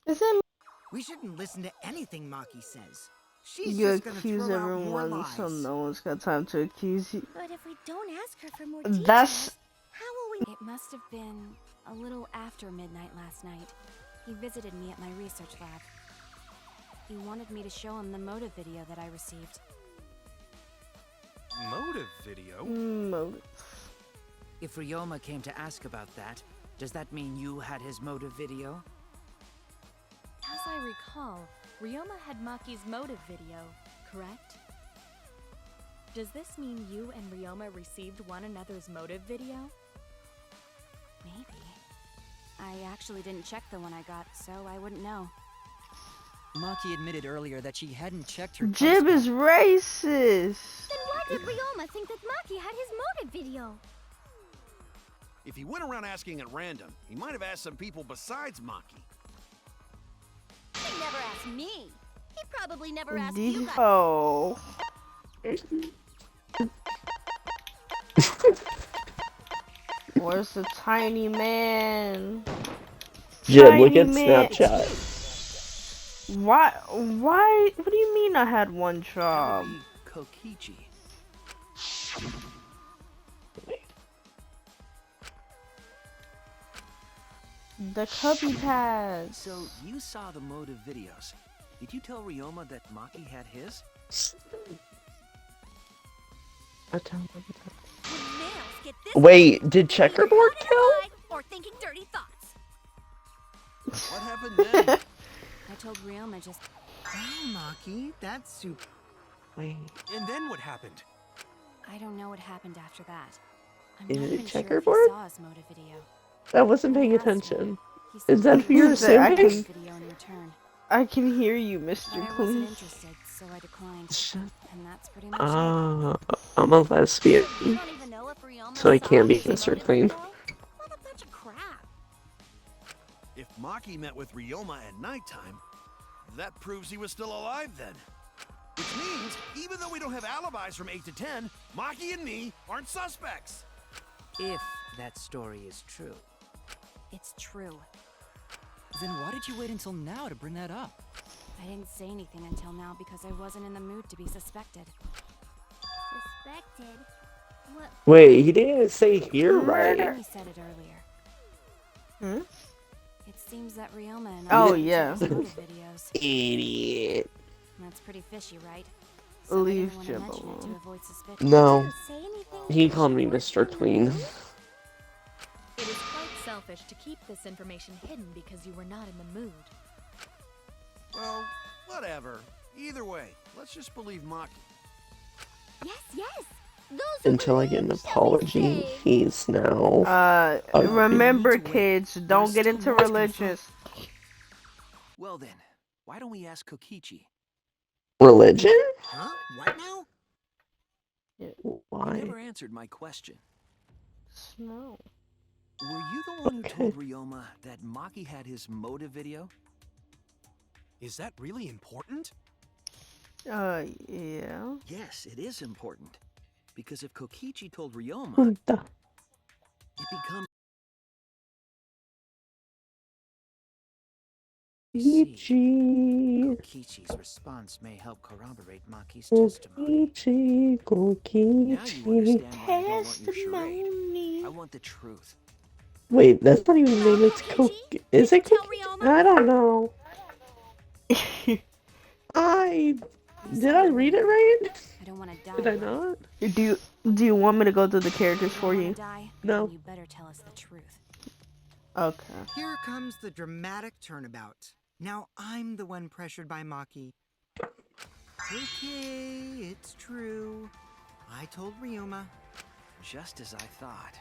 Is it We shouldn't listen to anything Maki says. She's you just gonna accuse throw out more everyone, so lies. no one's got time to accuse you? But if we don't ask her for more That's details, how will we? It must have been a little after midnight last night. He visited me at my research lab. He wanted me to show him the motive video that I received. Motive video? motive. If Ryoma came to ask about that, does that mean you had his motive video? As I recall, Ryoma had Maki's motive video, correct? Does this mean you and Ryoma received one another's motive video? Maybe. I actually didn't check the one I got, so I wouldn't know. Maki admitted earlier that she hadn't checked her Jib is racist. Then why did Ryoma think that Maki had his motive video? If he went around asking at random, he might have asked some people besides Maki. He never asked me. He probably never asked you guys. Oh. Where's the tiny man? Jib, look Tiny at man. Snapchat. Why? What do you mean I had one job? Kokichi. The cubby pads. So you saw the motive videos. Did you tell Ryoma that Maki had his? Wait, did Checkerboard kill? Or thinking dirty thoughts. What happened then? I told Ryoma just... Oh, Maki, that's super. Wait, And then what happened? I don't know what happened after that. I'm Is not it even sure if Checkerboard? he saw his motive video. I wasn't paying He asked me. attention. He said Is that he who you're would said I assuming? can- video in return. I can hear you, But Mr. I wasn't Clean. interested, so I declined. Shut. And that's pretty much it. I'm a lesbian, You don't even know if Ryoma so I saw can't be his Mr. motive Clean. video? What a bunch of crap. If Maki met with Ryoma at nighttime, that proves he was still alive then. Which means, even though we don't have alibis from 8 to 10, Maki and me aren't suspects. If that story is true. It's true. Then why did you wait until now to bring that up? I didn't say anything until now because I wasn't in the mood to be suspected. Suspected? What? Wait, he didn't say here, right? Amy said it earlier. Hmm? It seems that Ryoma and Oh, I yeah. saw motive videos. Idiot. That's pretty fishy, right? Leave I didn't Jib want to mention it to alone. avoid suspicion. No, Didn't say anything? he called me Mr. Clean. It is quite selfish to keep this information hidden because you were not in the mood. Well, whatever. Either way, let's just believe Maki. Yes, yes. Those are Until I good get an news, shall we apology, say? he's now. Remember, Need to wait. kids, There's don't get still into more to confirm. religious. Well then, why don't we ask Kokichi? Religion? Huh? What now? You Why? never answered my question. Snow. Were you the one who Okay. told Ryoma that Maki had his motive video? Is that really important? Yeah. Yes, it is important. Because if Kokichi told Ryoma, What the? it becomes... Kokichi, Kokichi's response may help corroborate Maki's testimony. Kokichi, Now you understand why I don't want your charade. Testimony. I want the truth. Wait, that's not even the name. It's Kokichi? Koki. Is Did it you tell Koki? Ryoma? I don't know. I did I read it right? I don't want to die. Did I not? do you want me to go through the characters If you for don't wanna you? die, No. then you better tell us the truth. Okay. Here comes the dramatic turnabout. Now I'm the one pressured by Maki. Okay, it's true. I told Ryoma, just as I thought.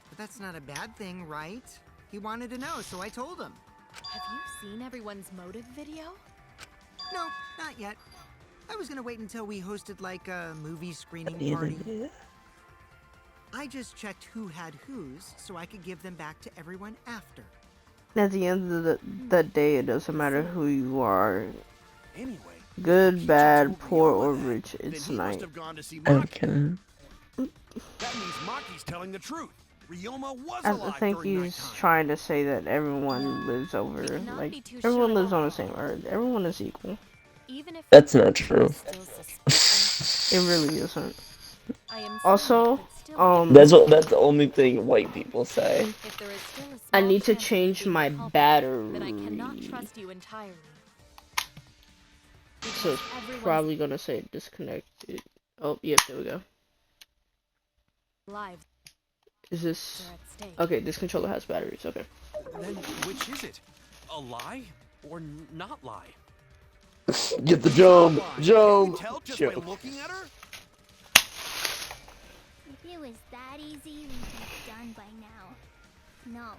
But that's not a bad thing, right? He wanted to know, so I told him. Have you seen everyone's motive video? No, not yet. I was gonna wait until we hosted like a movie screening party. I just checked who had whose so I could give them back to everyone after. At the end of the day, it doesn't matter who you are. Anyway, Good, Kokichi bad, told poor, Ryoma or that, rich, then it's he must night. have gone to see Maki. Okay. That means Maki's telling the truth. Ryoma was I alive think during he's nighttime. trying to say that everyone lives over, cannot like, be too everyone sure lives on the about same earth. Everyone is equal. Even if That's not true. still suspicious, It really isn't. I am Also, certain it could still be That's the only thing white people say. if there is still a small I need to chance of you change being my the culprit, battery. then I cannot trust you entirely. So Because it's everyone's probably gonna say disconnected. Oh, yep, there we go. lives Is this... are at stake. Okay, this controller has batteries, okay. Then which is it? A lie or not lie? Get the She's jump, not lying. Can't jump. you tell just by Jump. looking at her? If it was that easy, we'd be done by now. No.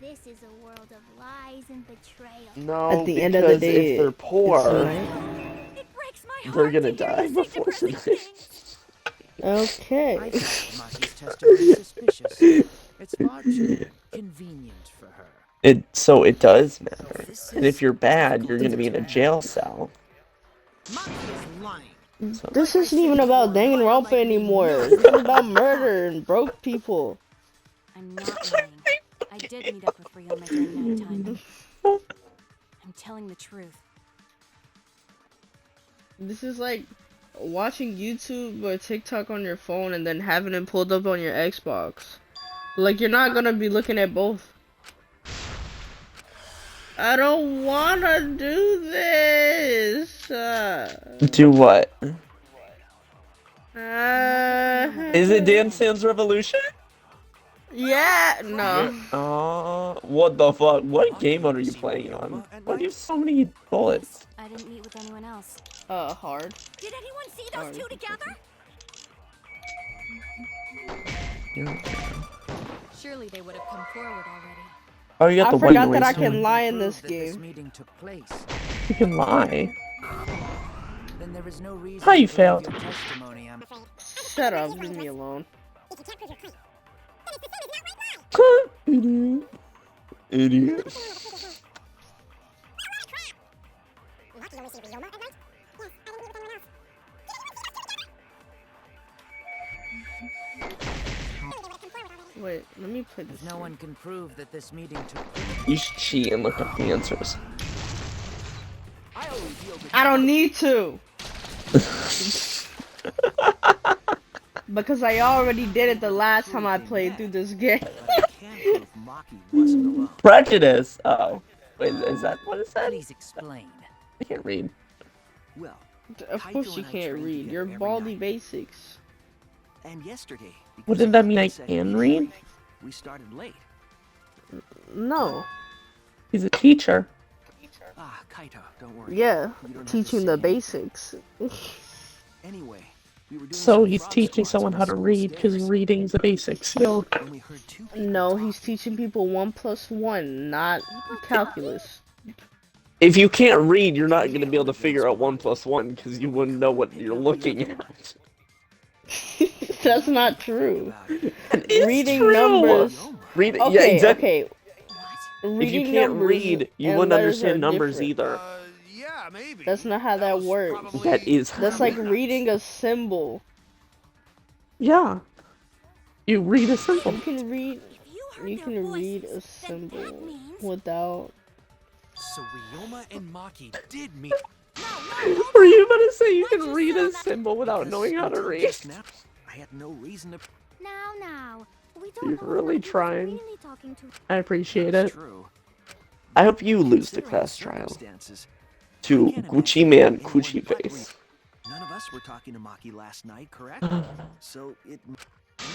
This is a world of lies and betrayal. No, At the end of the because day, if they're it's poor, night. It breaks my they're heart gonna to hear die you say before depressing tonight. things. Okay. I find Maki's testimony suspicious. It's far too convenient for her. So it does matter. This And is if you're bad, you're difficult gonna be in a to jail cell. Maki is lying. So This Like I isn't said even about before, Maya Danganronpa might be anymore. nuts. This is about murder and broke people. I'm not lying. I did meet up with Ryoma during nighttime. I'm telling the truth. This is like watching YouTube or TikTok on your phone and then having it pulled up on your Xbox. Like, you're not gonna be looking at both. I don't wanna do this. do what? Uh, Is it Dance Dance Revolution? yeah, no. What the fuck? What game mode are you playing on? Why do you have so many bullets? I didn't meet with anyone else. Hard. Did anyone see those two together? Surely they would have come forward already. Oh, you got I the white forgot that noise. I can lie in Prove this that this game. meeting took place. You can lie. Then there is no reason How you to prove failed? your testimony, I'm afraid. Shut up, leave me alone. Idiot. Idiot. Wait, let me play this. If no game. one can prove that this meeting took place, You should cheat and look up the answers. I'll reveal the I don't need to. Because I already did it the last time I played through this game. but I can't prove Maki wasn't alone. Prejudice. Oh. Wait, is that what it said? Please explain. I can't read. Well, Of Kaito course you and I can't train read. together You're every baldy night. basics. And yesterday, because Wouldn't of that the mean I set can meeting, read? we started late. No. He's a teacher. Ah, Kaito, don't worry. Yeah. You don't have to Teaching say the anything. basics. Anyway, we were doing So some he's frog teaching squats someone on how the to school read because stairs reading's a basic skill. when we heard two people No, he's talking. teaching people 1 + 1, not calculus. If you can't read, you're not gonna be able to figure out 1 + 1 because you wouldn't know what you're looking at. That's not true. It is Reading true. numbers. Read, yeah, Okay, exactly. okay. If you Reading can't numbers read, you and wouldn't letters understand are numbers different. either. Yeah, maybe. That's not how that was works. probably That is That's how like it reading a symbol. Yeah. You read a symbol. You can read. If you heard You their can read a voices, then that symbol means... without. So Ryoma and Maki did meet. No, Were you about to say you Why'd can you read sit a on that- symbol without Because knowing how to until read? just now, I had no reason to. Now. We don't You're know really who he was trying. really talking to. I appreciate That's it. true. I hope you lose the Considering class trial circumstances, to I can't Gucci imagine Man anyone Coochie but Face. None of us were talking to Maki last night, correct? So it.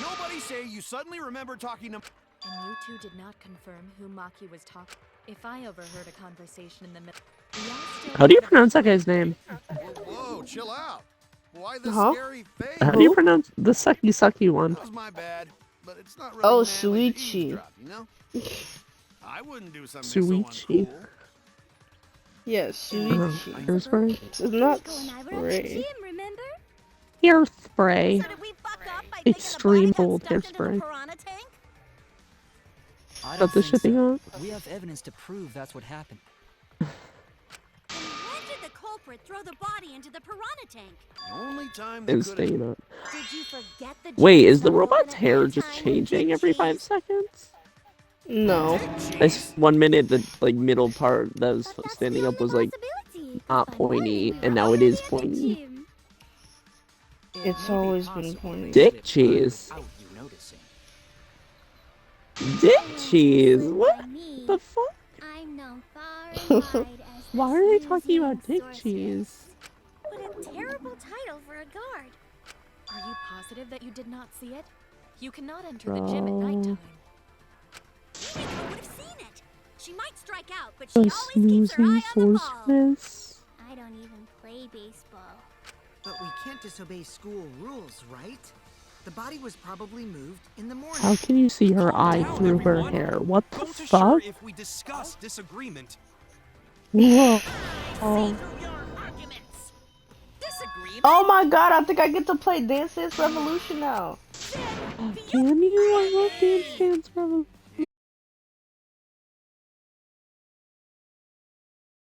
Nobody say you suddenly remember talking to. And you two did not confirm who Maki was talking. If I overheard a conversation in the middle, How do you pronounce that guy's name? Whoa, chill out. Why the Huh? scary face? How do you Who? pronounce the sucky one? That was my bad, but it's not really Oh, manly to Suichi. eavesdrop, you know? I wouldn't do something so Suichi. uncool. Yeah, Suichi. Hairspray? It's not Nico and I were at the spray. gym, remember? Hairspray. So did we fuck up by Extreme thinking the body old got stuffed into hairspray. the piranha tank? I Got don't the think shipping so. on? We have evidence to prove that's what happened. And when did the culprit culprit throw the body into the piranha tank. The only time they And could staying up. Did you forget the gym Wait, is was the not open robot's at hair night just time? changing every 5 seconds? No. This 1 minute, the like middle part that was But that's standing the up was only like possibility, 'cause not by morning pointy, we and were now it already is at the pointy. gym. It's always been pointy. Dick cheese. Dick cheese. What the fuck? I'm known far and wide as the Why are they talking about snoozing dick sorceress. cheese? What a terrible title for a guard. Are you positive that you did not see it? You cannot enter the gym at Bro. nighttime. Himiko would have seen it. She might strike out, but she The always keeps her snoozing eye on the ball. sorceress. I don't even play baseball. But we can't disobey school rules, right? The body was probably moved in the morning. How can you see her eye Calm down, through her everyone. hair? What the Go to sure fuck? if we discuss disagreement. Whoa. Oh my god, I think I get to play Dance Dance Revolution now. Damn you, I love Dance Dance Revolution.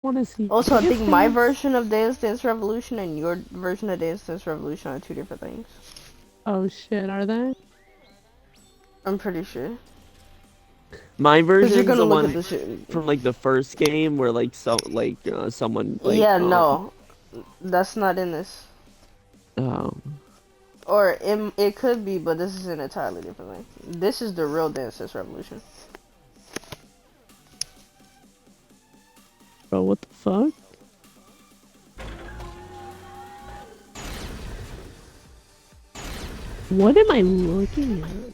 Want to see? Also, I think my Dance? version of Dance Dance Revolution and your version of Dance Dance Revolution are two different things. Oh shit, are they? I'm pretty sure. My Because you're version's gonna the look one at this shit. from like the first game where like someone like Yeah, no. That's not in this. Oh. Or it could be, but this is an entirely different thing. This is the real Dance Dance Revolution. Bro, what the fuck? What am I looking at?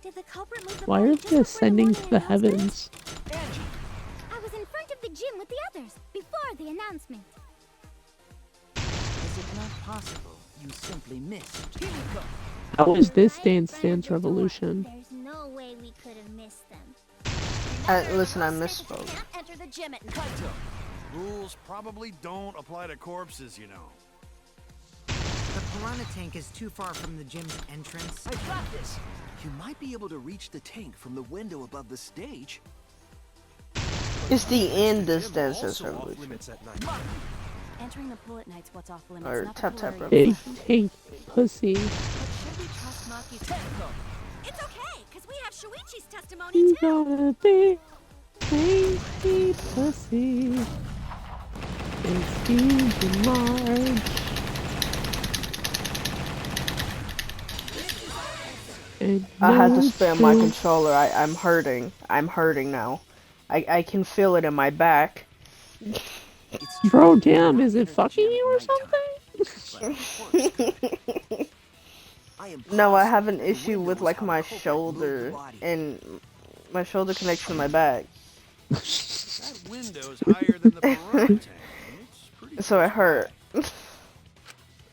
Did the culprit move the Why body are just they before ascending to the morning announcement? heavens? I was in front of the gym with the others before the announcement. Is it not possible you simply missed? How is this Right in Dance front of Dance the door. Revolution? There's no way we could have missed them. Listen, I Smith, you misspoke. can't enter the gym at night. Rules probably don't apply to corpses, you know. The piranha tank is too far from the gym's entrance. I got this. You might be able to reach the tank from the window above the stage. It's the end this Gym Dance Dance also off Revolution. limits at night. Entering the pool at night's what's off limits, Or not the tap pool tap area. Big revolution. tank pussy. But should we trust Maki's It's okay, because we have Shuichi's testimony You too. got a big tanky pussy. It's huge and large. And I had to no spam my food. controller. I'm hurting. I'm hurting now. I can feel it in my back. It's Bro, true, damn, you is it enter the fucking gym you or at nighttime. something? But of course, I am No, I positive have an the issue window with is like how my the culprit moved the shoulder body. and my shoulder connects to my back. That window's higher than the piranha tank. It's pretty So it close hurt. by.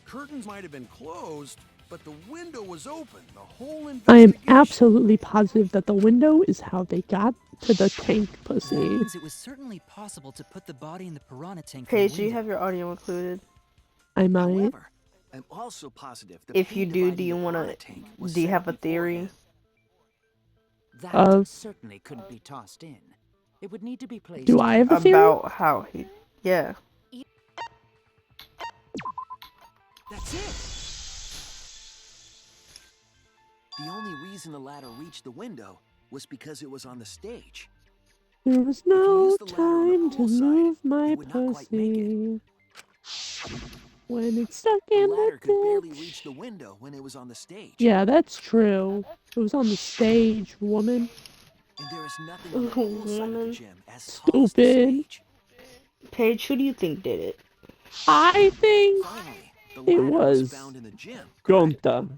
Curtains might have been closed, but the window was open. The whole I am investigation. absolutely positive that the window is how they got to the tank That pussy. means it was certainly possible to put the body in the piranha tank from Paige, the do you window. have your audio included? I might. However, I'm also positive the If you pin do, do dividing you the want piranha to? tank was Do you set have a up theory? beforehand. Of certainly couldn't be tossed in. It would need to be placed. do I have a theory? About how he? Yeah. That's it. The only reason the ladder reached the window was because it was on the stage. There was you no use the ladder on the time to pool side, move my you would not quite make it. pussy when it's stuck The in ladder the could barely reach ditch. the window when it was on the stage. Yeah, that's true. It was on the stage, woman. And there is nothing on the pool side of the Woman. gym as tall as the Stupid. stage. Paige, who do you think did it? I think Finally, the it ladder was found in the gym. correct? Gonta.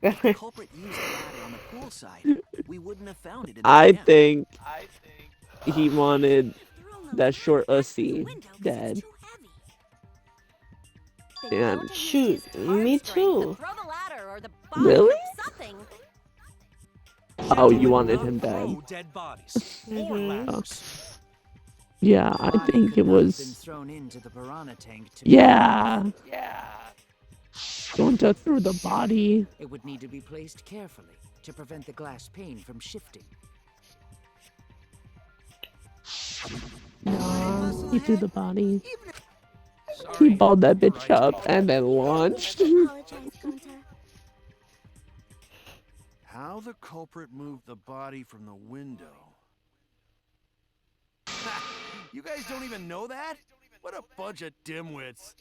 If the culprit used the ladder on the pool side, we wouldn't have found it in the I gym. think he wanted Throwing the that short ladder back through the ussy window 'cause dead. it's too heavy. Then And Gonta used Shoot, his card me strength too. To throw the ladder or the body Really? or something. Oh, you Gentlemen wanted will him not dead. throw dead bodies or Mhm. ladders. Yeah, I Body think could it not have been was. thrown into the piranha tank to Yeah. Gonta threw the body. It would need to be placed carefully to prevent the glass pane from shifting. No, he threw the body. He Sorry. balled that bitch Right. up and then launched. Apologize, Gunter. How the culprit moved the body from the window? You guys don't even know that? What a bunch of dimwits.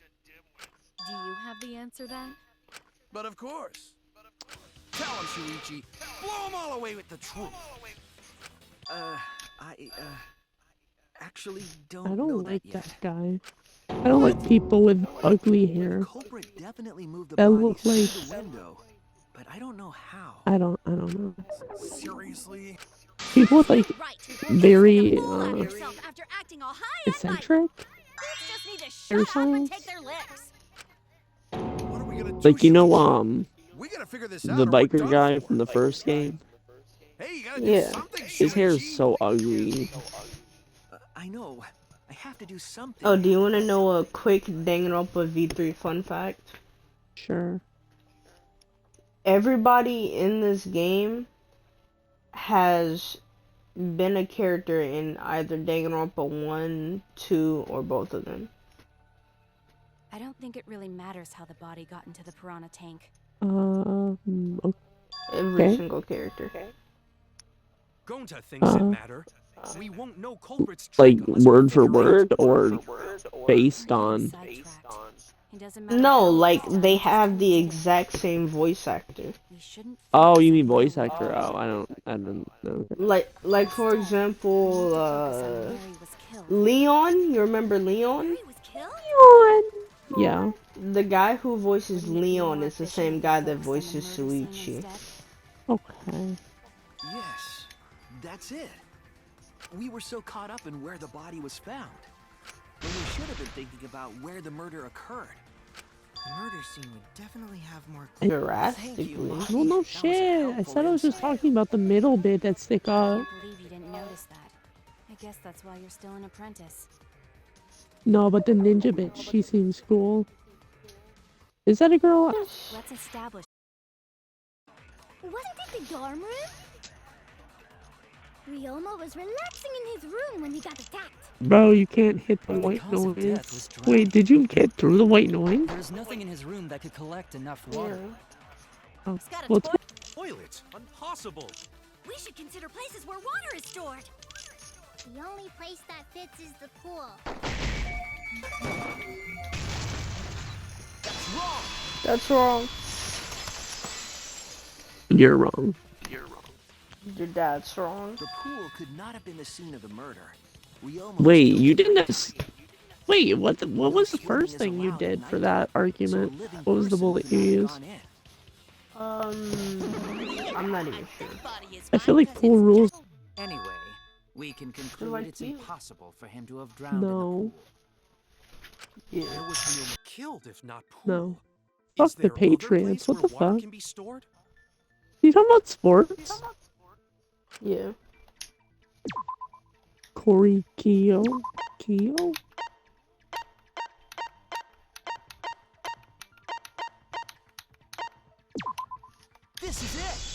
Do you have the answer then? But of course. Tell him, Shuichi. Blow them all away with the truth. I actually I don't know don't that like yet. that guy. I don't like people with ugly hair. The culprit definitely moved the That body look through like- the window, but I don't know how. I don't know. Seriously? People with like Right. very You're making a fool out of yourself after acting all high and mighty. eccentric. Dudes just need to Hair shut up and styles. take their licks. What are we gonna do? Like you know Shuichi? We gotta figure this out. the or we're biker done guy for. from the first game. Hey, you gotta Yeah. do something, His hair is Shuichi. so ugly. I know. I have to do something. Oh, do you want to know a quick Danganronpa V3 fun fact? Sure. Everybody in this game has been a character in either Danganronpa 1, 2, or both of them. I don't think it really matters how the body got into the piranha tank. Okay. Every single character. Gonta thinks it Uh, matter. We won't know culprits like trick unless we word for figure out- word or based on. Sidetracked. It doesn't matter No, how like it's done, they just have who the did it. exact same voice actor. We shouldn't Oh, focus you on mean voice who it actor? was. Oh, I don't know. Like for Instead, we example, need to focus on where he was killed. Leon. You remember Leon? Harry was killed? Yeah. The guy who voices Wouldn't it be Leon more is the efficient same if guy we that focused on the voices murder scene Shuichi. instead? Okay. Yes, that's it. We were so caught up in where the body was found, when we should have been thinking about where the murder occurred. The murder scene would definitely have more Thank you, Drastically. Maki. Well, no That was a shit. I helpful said I was just insight. talking about the middle bit that stick I up. can't believe you didn't notice that. I guess that's why you're still an apprentice. No, but the ninja bitch, she seems cool. Is that a girl? Let's establish. Wasn't it the dorm room? Ryoma was relaxing in his room when he got attacked. Bro, you can't hit the The white cause of death noise. was drowning. Wait, did you get through the white noise? There's nothing in his room that could collect enough water. Oh, It's got a well, toilet. Toilet? Impossible. We should consider places where water is stored. The only place that fits is the pool. That's wrong. you're wrong. Your dad's wrong. The pool could not have been the scene of the murder. Ryoma was Wait, guilty you of didn't. murder. Wait, what was the Swimming first is thing you allowed did at for night, that so a argument? living What was the person bullet could you not have used? gone in. I'm not even sure. I feel like pool rules. Anyway, we can conclude like it's you. impossible for him to have drowned in the No, pool. Yeah. Where was Ryoma killed if not pool? no. Is Fuck the there other Patriots. place What where the water fuck? can be stored? You talking about sports? Yeah. Corey Keo? This is it!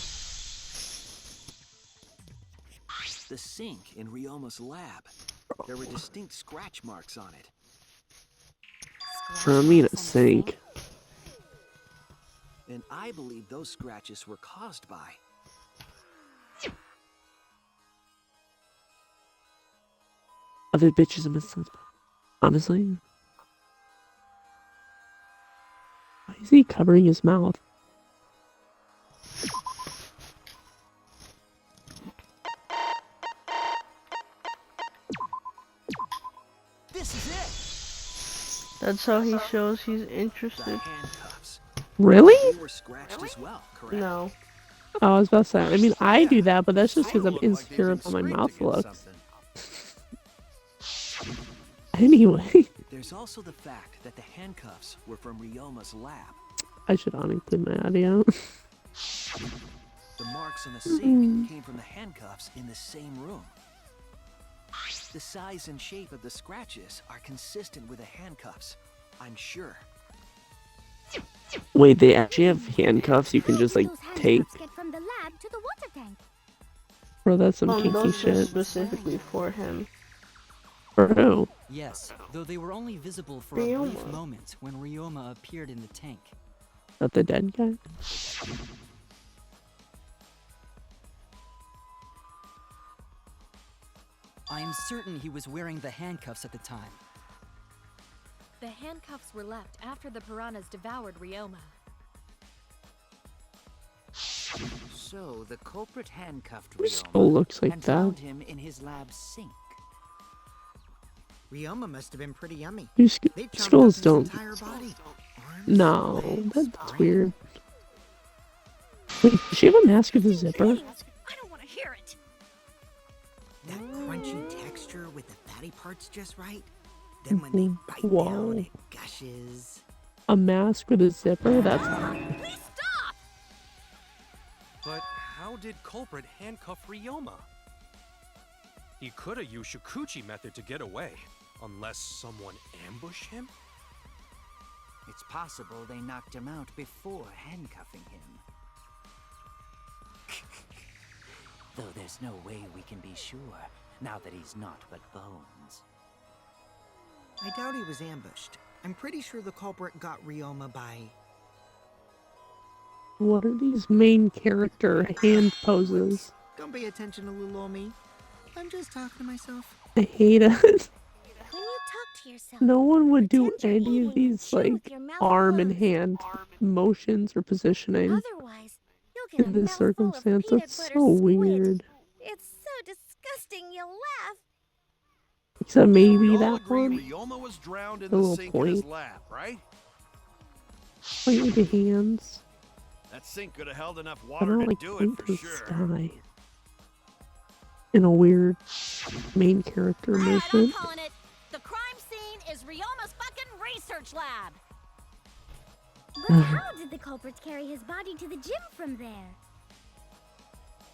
The sink in Ryoma's lab. There were distinct scratch marks on it. I mean a sink. And I believe those scratches were caused by... Other bitches in my son's. Honestly. Why is he covering his mouth? This is That's how he shows he's it! The interested. handcuffs. Really? They were scratched as well, correct? No. Oh, I was about to say. I mean, I do Yeah, that, but that's just because I'm They look like they've insecure been of how my scraped mouth against looks. something. Anyway, There's also the fact that the handcuffs were from Ryoma's lab. I should uninclude my audio. The marks on the sink came from the handcuffs in the same room. The size and shape of the scratches are consistent with the handcuffs, I'm sure. Wait, they actually have handcuffs you can How just did like those take? handcuffs get from the lab to the water tank? Bro, that's some kinky Those are shit. specifically for him. For who? Yes, though they were only visible for a brief Ryoma. moment when Ryoma appeared in the tank. Not the dead guy? I am certain he was wearing the handcuffs at the time. The handcuffs were left after the piranhas devoured Ryoma. So the culprit handcuffed This Ryoma skull looks like and that. found him in his lab sink. Ryoma must have been pretty yummy. These They chopped skulls up his don't. entire body. Arms, No, legs, that's brain. weird. Wait, does she have a mask with a zipper? I don't want to hear it. That crunchy texture with the fatty parts just right. Then when they bite Whoa. down, it gushes. A mask with a zipper? That's Please stop! But how did culprit handcuff Ryoma? He could have used Shikuchi method to get away, unless someone ambushed him? It's possible they knocked him out before handcuffing him. Though there's no way we can be sure, now that he's not but bones. I doubt he was ambushed. I'm pretty sure the culprit got Ryoma by... What are these main character hand poses? Don't pay attention to little old me. I'm just talking to myself. I hate it. When you talk to yourself, No one would do pretend you're any of eating and these, chew with like, your mouth arm and closed. hand motions or positioning Otherwise, you'll get in a this mouthful of circumstance. peanut That's butter so squid. weird. It's so disgusting you'll laugh. Except maybe We all that agree one. Ryoma was drowned in The the little sink in his point. lab, right? Point with the hands. That sink could have held enough I water don't to like do it point for to the sure. sky. In a weird main character Alright, I'm movement. calling it. The crime scene is Ryoma's fucking research lab. But how did the culprits carry his body to the gym from there?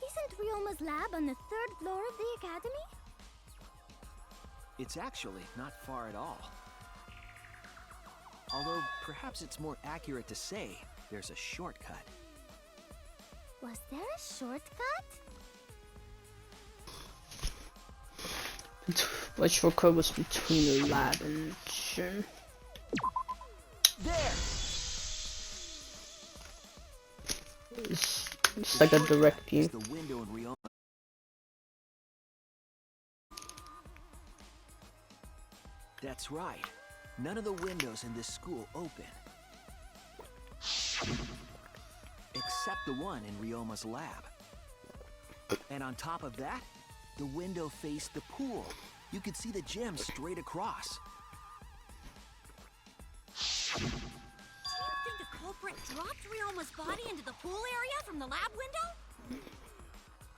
Isn't Ryoma's lab on the 3rd floor of the academy? It's actually not far at all. Although, perhaps it's more accurate to say there's a shortcut. Was there a shortcut? What shortcut was between the lab and gym? There! It's like a direct view. Is the window in Ryoma. That's right. None of the windows in this school open. Except the one in Ryoma's lab. And on top of that, the window faced the pool. You could see the gym straight across. Do you think the culprit dropped Ryoma's body into the pool area from the lab window?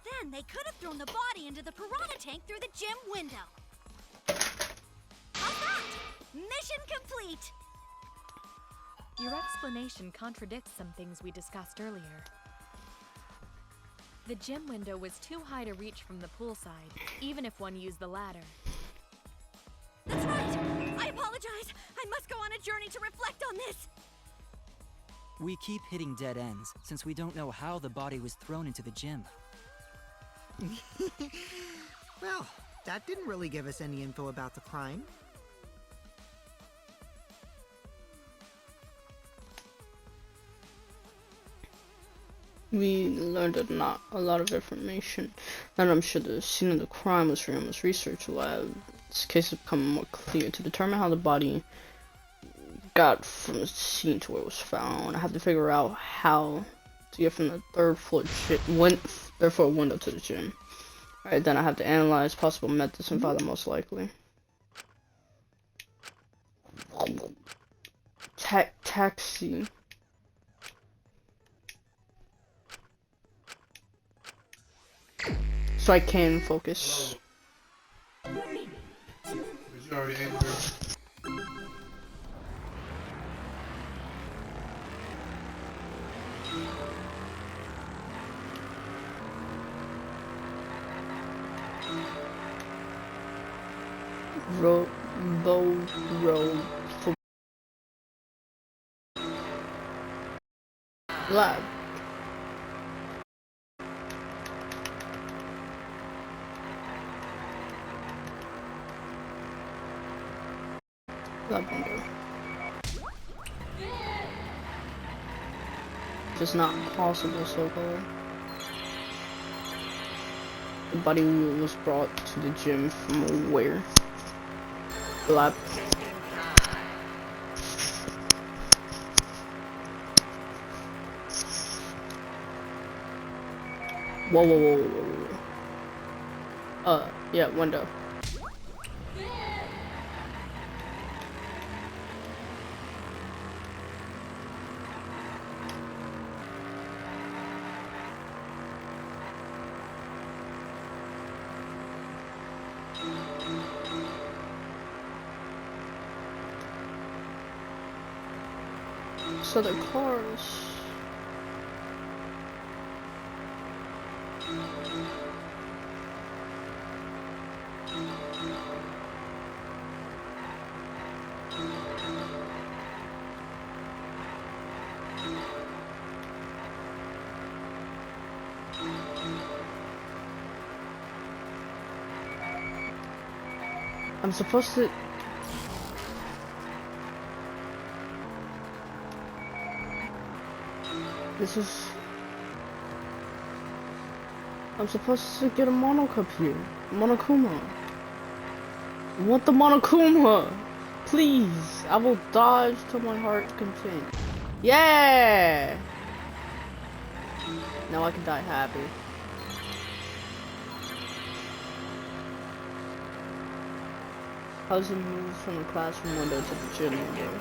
Then they could have thrown the body into the piranha tank through the gym window. How's that? Mission complete! Your explanation contradicts some things we discussed earlier. The gym window was too high to reach from the poolside, even if one used the ladder. That's right! I apologize! I must go on a journey to reflect on this! We keep hitting dead ends, since we don't know how the body was thrown into the gym. Well, that didn't really give us any info about the crime. We learned a lot of information, and I'm sure the scene of the crime was Ryoma's research lab. This case has become more clear. To determine how the body got from the scene to where it was found, I have to figure out how to get from the 3rd floor window to the gym. Alright, then I have to analyze possible methods and find the most likely. Taxi. So I can focus. Lab. Lab window. Just not possible so far. The body was brought to the gym from where? The lab. Whoa, whoa, whoa, whoa, whoa. Yeah, window. So the cars. I'm supposed to. This is. I'm supposed to get a Monocup here. Monokuma. I want the Monokuma! Please! I will dodge till my heart contains. Yeah! Now I can die happy. How does it move from the classroom window to the gym window?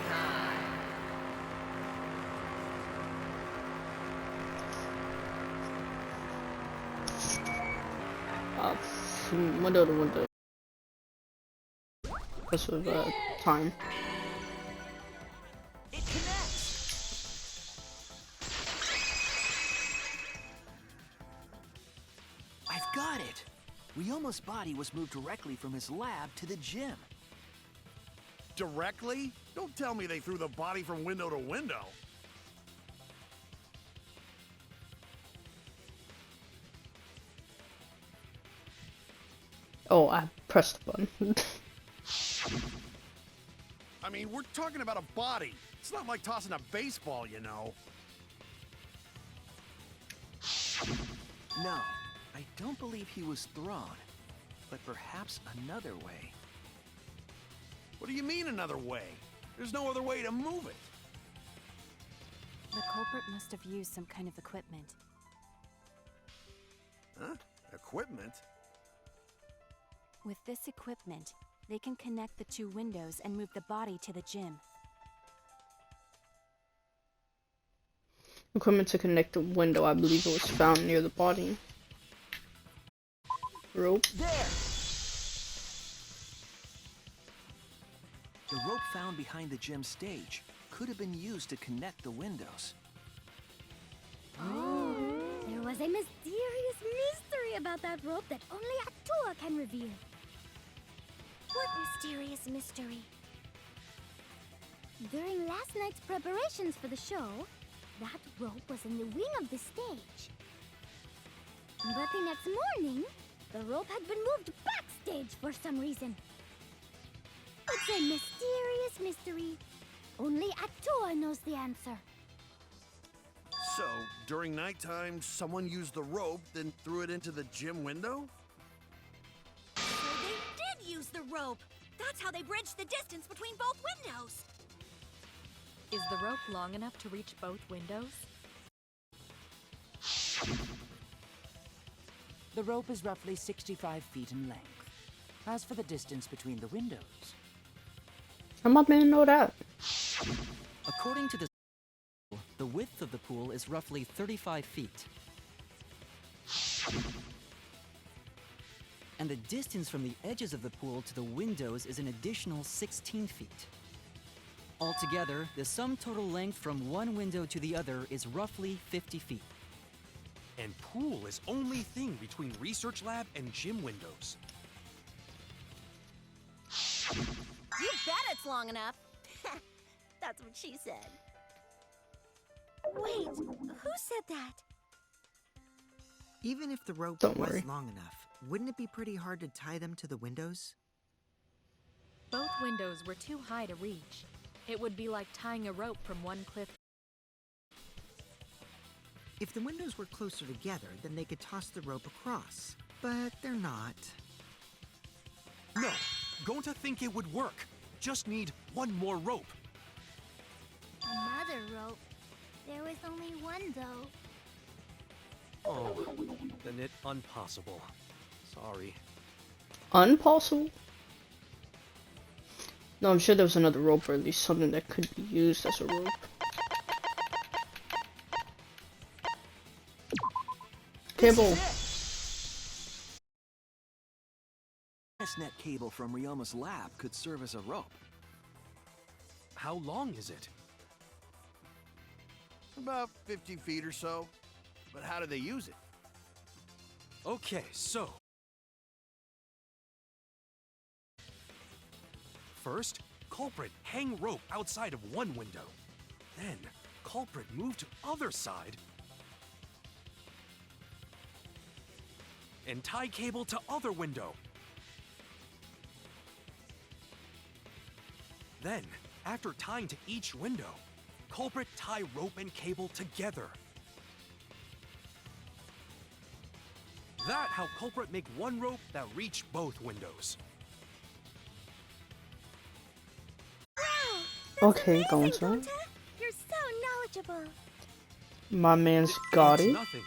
From window to window. Because of time. It connects. I've got it. Ryoma's body was moved directly from his lab to the gym. Directly? Don't tell me they threw the body from window to window. Oh, I pressed the button. I mean, we're talking about a body. It's not like tossing a baseball, you know. No, I don't believe he was thrown, but perhaps another way. What do you mean another way? There's no other way to move it. The culprit must have used some kind of equipment. Huh? Equipment? With this equipment, they can connect the two windows and move the body to the gym. Equipment to connect the window, I believe it was found near the body. Rope. There! The rope found behind the gym stage could have been used to connect the windows. Oh, there was a mysterious mystery about that rope that only Atua can reveal. What mysterious mystery? During last night's preparations for the show, that rope was in the wing of the stage. But the next morning, the rope had been moved backstage for some reason. It's a mysterious mystery. Only Atua knows the answer. So, during nighttime, someone used the rope, then threw it into the gym window? So they did use the rope. That's how they bridged the distance between both windows. Is the rope long enough to reach both windows? The rope is roughly 65 feet in length. As for the distance between the windows, I'm not gonna know that. According to the width of the pool is roughly 35 feet. And the distance from the edges of the pool to the windows is an additional 16 feet. Altogether, the sum total length from one window to the other is roughly 50 feet. And pool is only thing between research lab and gym windows. You bet it's long enough. That's what she said. Wait, who said that? Even if the rope Don't was worry. long enough, wouldn't it be pretty hard to tie them to the windows? Both windows were too high to reach. It would be like tying a rope from one cliff. If the windows were closer together, then they could toss the rope across. But they're not. No, going to think it would work. Just need one more rope. Another rope. There was only one, though. Oh, then it impossible. Sorry. Unpossible? No, I'm sure there was another rope, or at least something that could be used as a rope. Cable. Net cable from Ryoma's lab could serve as a rope. How long is it? About 50 feet or so. But how do they use it? Okay, so... First, culprit hang rope outside of one window. Then, culprit move to other side. And tie cable to other window. Then, after tying to each window, culprit tie rope and cable together. That how culprit make one rope that reach both windows. Okay, going on. You're so knowledgeable. My man's got It's it. nothing.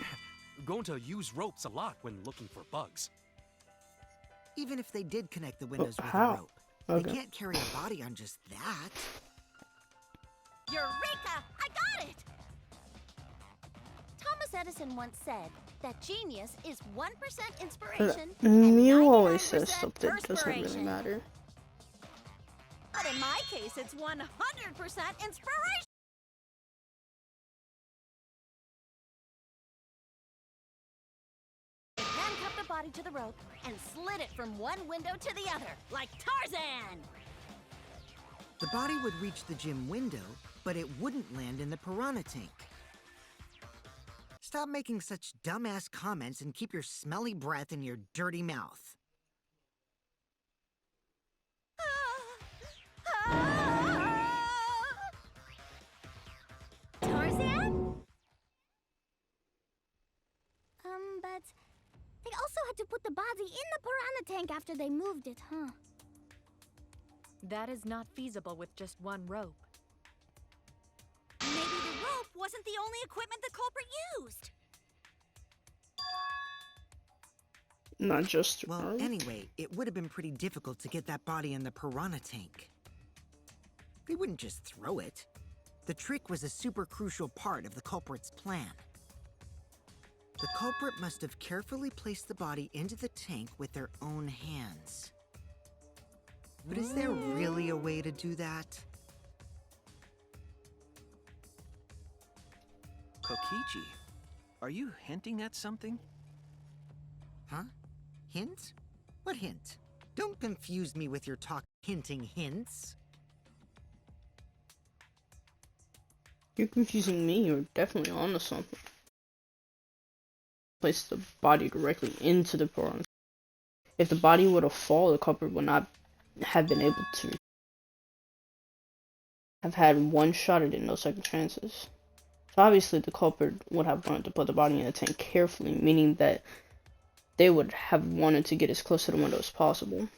Going to use ropes a lot when looking for bugs. Even if they did connect the windows with how? a rope, Okay. they can't carry a body on just that. Eureka! I got it! Thomas Edison once said that genius is 1% inspiration and Mew always 99% says something doesn't really perspiration. matter. But in my case, it's 100% inspiration. They handcuffed the body to the rope and slid it from one window to the other, like Tarzan. The body would reach the gym window, but it wouldn't land in the piranha tank. Stop making such dumbass comments and keep your smelly breath in your dirty mouth. Tarzan? But they also had to put the body in the piranha tank after they moved it, huh? That is not feasible with just one rope. Maybe the rope wasn't the only equipment the culprit used. Not just Well, anyway, it would have been pretty difficult to get that body in the piranha tank. They wouldn't just throw it. The trick was a super crucial part of the culprit's plan. The culprit must have carefully placed the body into the tank with their own hands. But is there really a way to do that? Kokichi, are you hinting at something? Huh? Hint? What hint? Don't confuse me with your talk hinting hints. You're confusing me. You're definitely onto something. Place the body directly into the piranha. If the body were to fall, the culprit would not have been able to have had one shot at it, no second chances. So obviously the culprit would have wanted to put the body in the tank carefully, meaning that they would have wanted to get as close to the window as possible.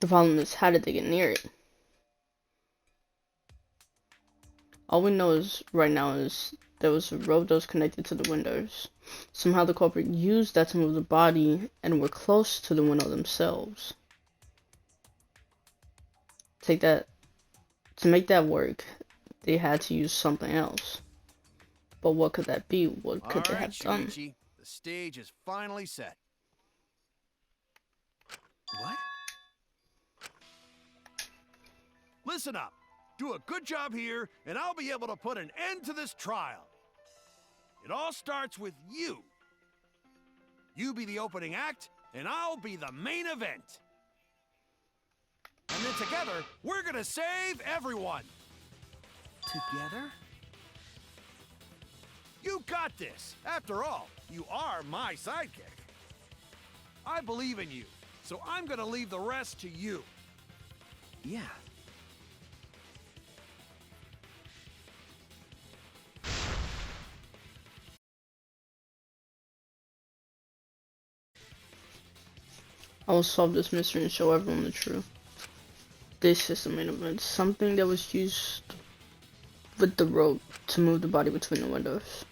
The problem is, how did they get near it? All we know is right now is there was a rope that was connected to the windows. Somehow the culprit used that to move the body and were close to the window themselves. To make that work, they had to use something else. But what could that be? What could they have done? Shuichi, the stage is finally set. What? Listen up. Do a good job here, and I'll be able to put an end to this trial. It all starts with you. You be the opening act, and I'll be the main event. And then together, we're gonna save everyone. Together? You got this. After all, you are my sidekick. I believe in you, so I'm gonna leave the rest to you. Yeah. I will solve this mystery and show everyone the truth. This is the main event. Something that was used with the rope to move the body between the windows.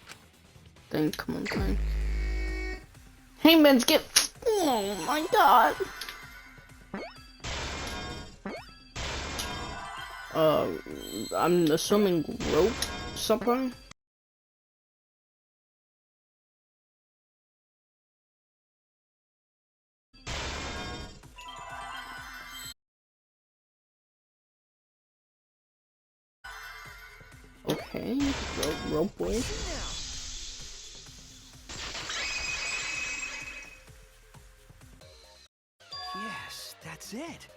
Then come on, Cant. Hangman's get. Oh my god. I'm assuming rope something. Okay, rope way. Yes, that's it.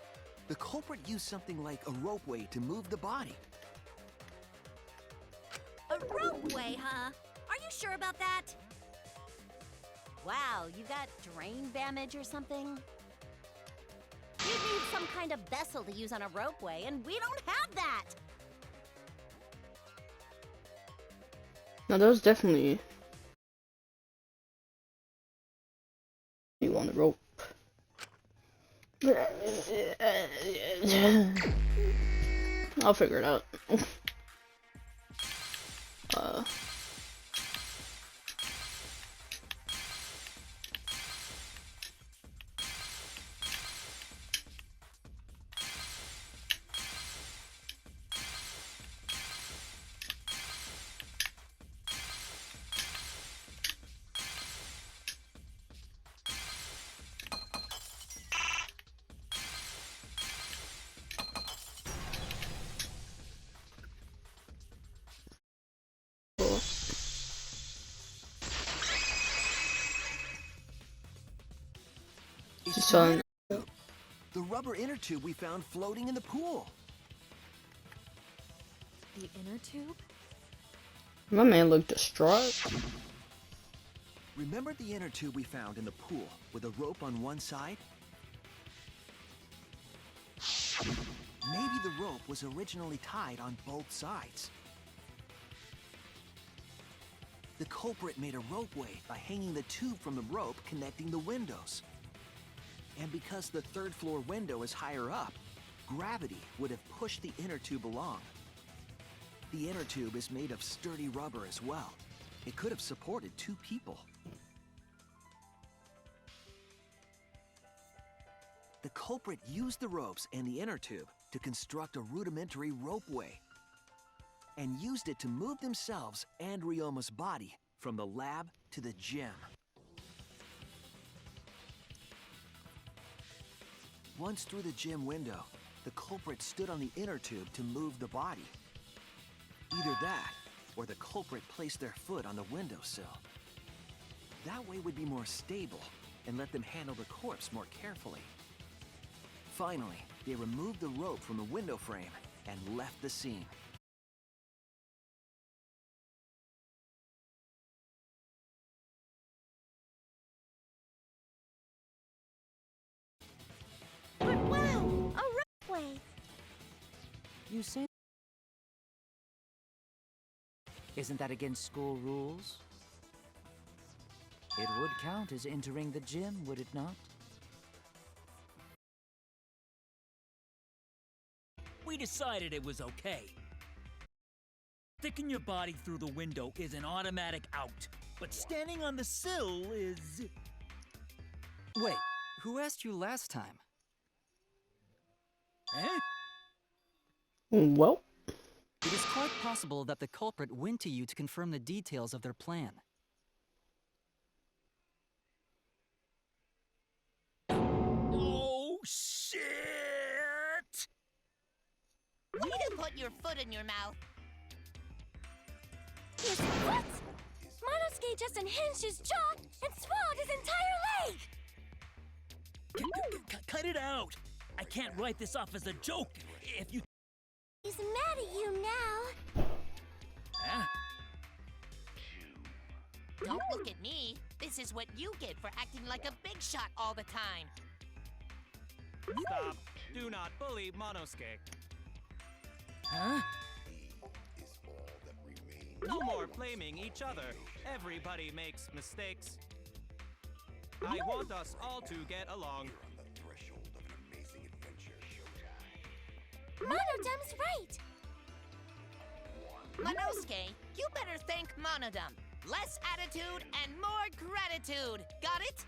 The culprit used something like a ropeway to move the body. A ropeway, huh? Are you sure about that? Wow, you got drain damage or something? You'd need some kind of vessel to use on a ropeway, and we don't have that! Now that was definitely you on the rope. I'll figure it out. It's So, the inner tube. The rubber inner tube we found floating in the pool. The inner tube? my man looked distraught. Remember the inner tube we found in the pool with a rope on one side? Maybe the rope was originally tied on both sides. The culprit made a ropeway by hanging the tube from the rope connecting the windows. And because the third floor window is higher up, gravity would have pushed the inner tube along. The inner tube is made of sturdy rubber as well. It could have supported 2 people. The culprit used the ropes and the inner tube to construct a rudimentary ropeway, and used it to move themselves and Ryoma's body from the lab to the gym. Once through the gym window, the culprit stood on the inner tube to move the body. Either that, or the culprit placed their foot on the windowsill. That way would be more stable and let them handle the corpse more carefully. Finally, they removed the rope from the window frame and left the scene. But wow! A ropeway! You say? Isn't that against school rules? It would count as entering the gym, would it not? We decided it was okay. Sticking your body through the window is an automatic out, but standing on the sill is... Wait, who asked you last time? Eh? Well, It is quite possible that the culprit went to you to confirm the details of their plan. Oh, shit! Way to put your foot in your mouth! His foot? Monosuke just unhinged his jaw and swallowed his entire leg! Cut it out! I can't write this off as a joke if you... He's mad at you now. Huh? Don't look at me. This is what you get for acting like a big shot all the time. Stop. Do not bully Monosuke. Huh? No more blaming each other. Everybody makes mistakes. I want us all to get along. Monodum's right! Monosuke, you better thank Monodum. Less attitude and more gratitude. Got it?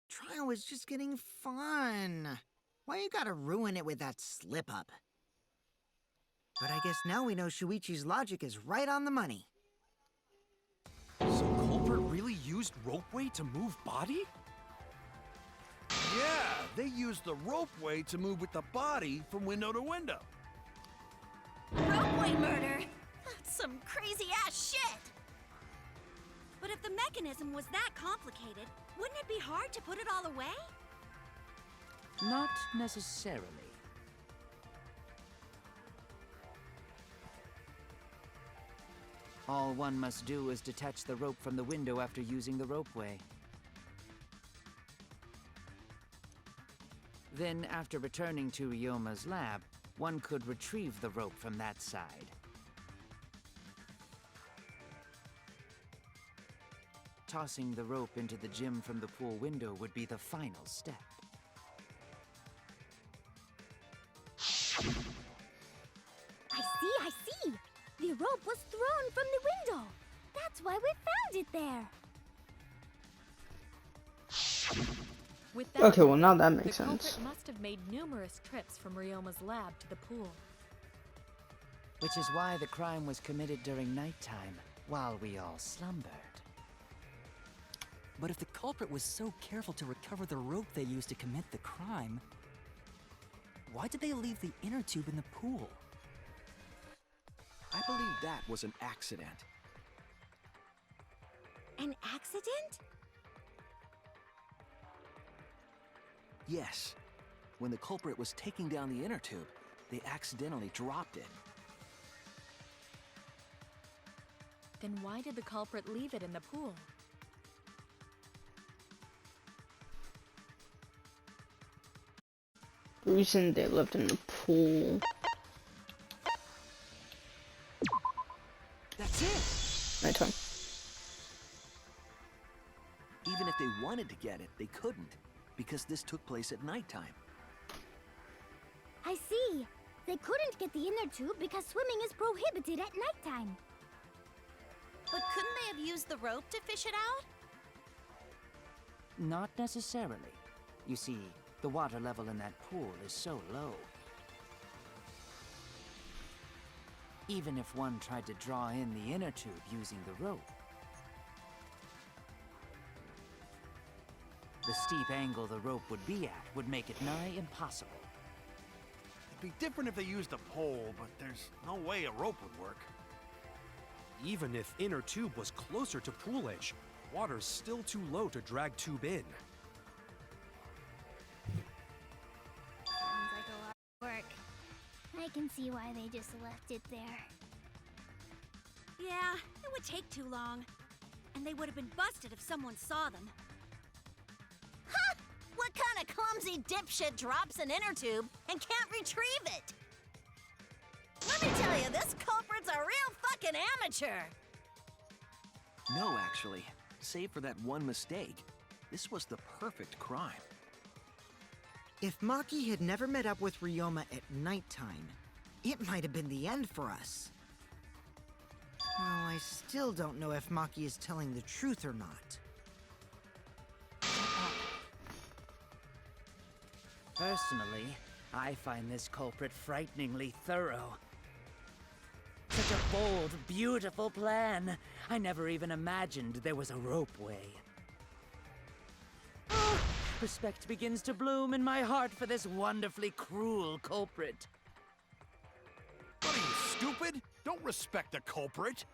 Trial was just getting fun. Why you gotta ruin it with that slip-up? But I guess now we know Shuichi's logic is right on the money. So Culprit really used ropeway to move body? Yeah, they used the ropeway to move with the body from window to window. Ropeway murder? That's some crazy-ass shit! But if the mechanism was that complicated, wouldn't it be hard to put it all away? Not necessarily. All one must do is detach the rope from the window after using the ropeway. Then, after returning to Ryoma's lab, one could retrieve the rope from that side. Tossing the rope into the gym from the pool window would be the final step. I see! The rope was thrown from the window! That's why we found it there! With that, Okay, well now that makes the culprit sense. must have made numerous trips from Ryoma's lab to the pool. Which is why the crime was committed during nighttime, while we all slumbered. But if the culprit was so careful to recover the rope they used to commit the crime, why did they leave the inner tube in the pool? I believe that was an accident. An accident? Yes. When the culprit was taking down the inner tube, they accidentally dropped it. Then why did the culprit leave it in the pool? The reason they left in the pool. That's it! Nighttime. Even if they wanted to get it, they couldn't, because this took place at nighttime. I see! They couldn't get the inner tube because swimming is prohibited at nighttime. But couldn't they have used the rope to fish it out? Not necessarily. You see, the water level in that pool is so low. Even if one tried to draw in the inner tube using the rope, the steep angle the rope would be at would make it nigh impossible. It'd be different if they used a pole, but there's no way a rope would work. Even if inner tube was closer to pool edge, water's still too low to drag tube in. Sounds like a lot of work. I can see why they just left it there. Yeah, it would take too long. And they would have been busted if someone saw them. Ha! What kind of clumsy dipshit drops an inner tube and can't retrieve it? Let me tell you, this culprit's a real fucking amateur! No, actually. Save for that one mistake, this was the perfect crime. If Maki had never met up with Ryoma at nighttime, it might have been the end for us. Well, I still don't know if Maki is telling the truth or not. Personally, I find this culprit frighteningly thorough. Such a bold, beautiful plan. I never even imagined there was a ropeway. Ah, respect begins to bloom in my heart for this wonderfully cruel culprit. What are you, stupid? Don't respect the culprit.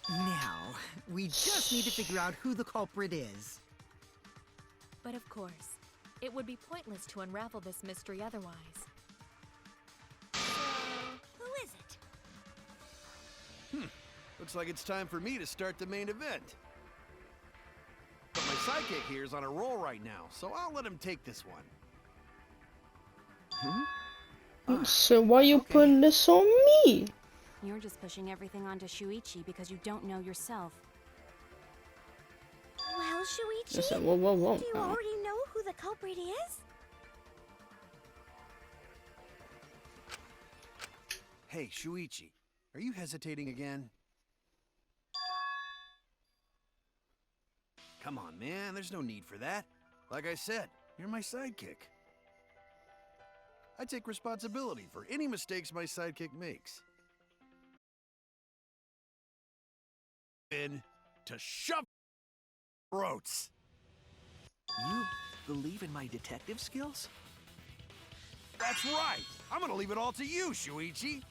Now, we just need to figure out who the culprit is. But of course, it would be pointless to unravel this mystery otherwise. So, Looks like it's time for me to start the main event. But my sidekick here is on a roll right now, so I'll let him take this one. So why you putting this on me? You're just pushing everything onto Shuichi because you don't know yourself. Well, Shuichi, Listen, whoa. do you already know who the culprit is? Hey, Shuichi, are you hesitating again? Come on, man, there's no need for that. Like I said, you're my sidekick. I take responsibility for any mistakes my sidekick makes. To shove throats. You believe in my detective skills? That's right. I'm gonna leave it all to you, Shuichi.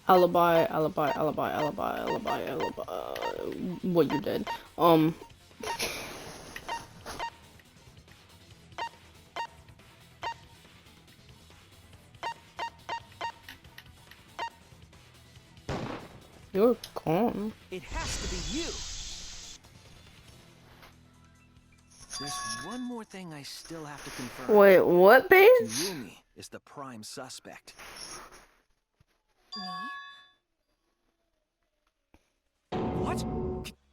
Alibi. What you did? You're gone. It has to be you. There's one more thing I still have to confirm. Wait, what, babe? Kirumi is the prime suspect. Me? What?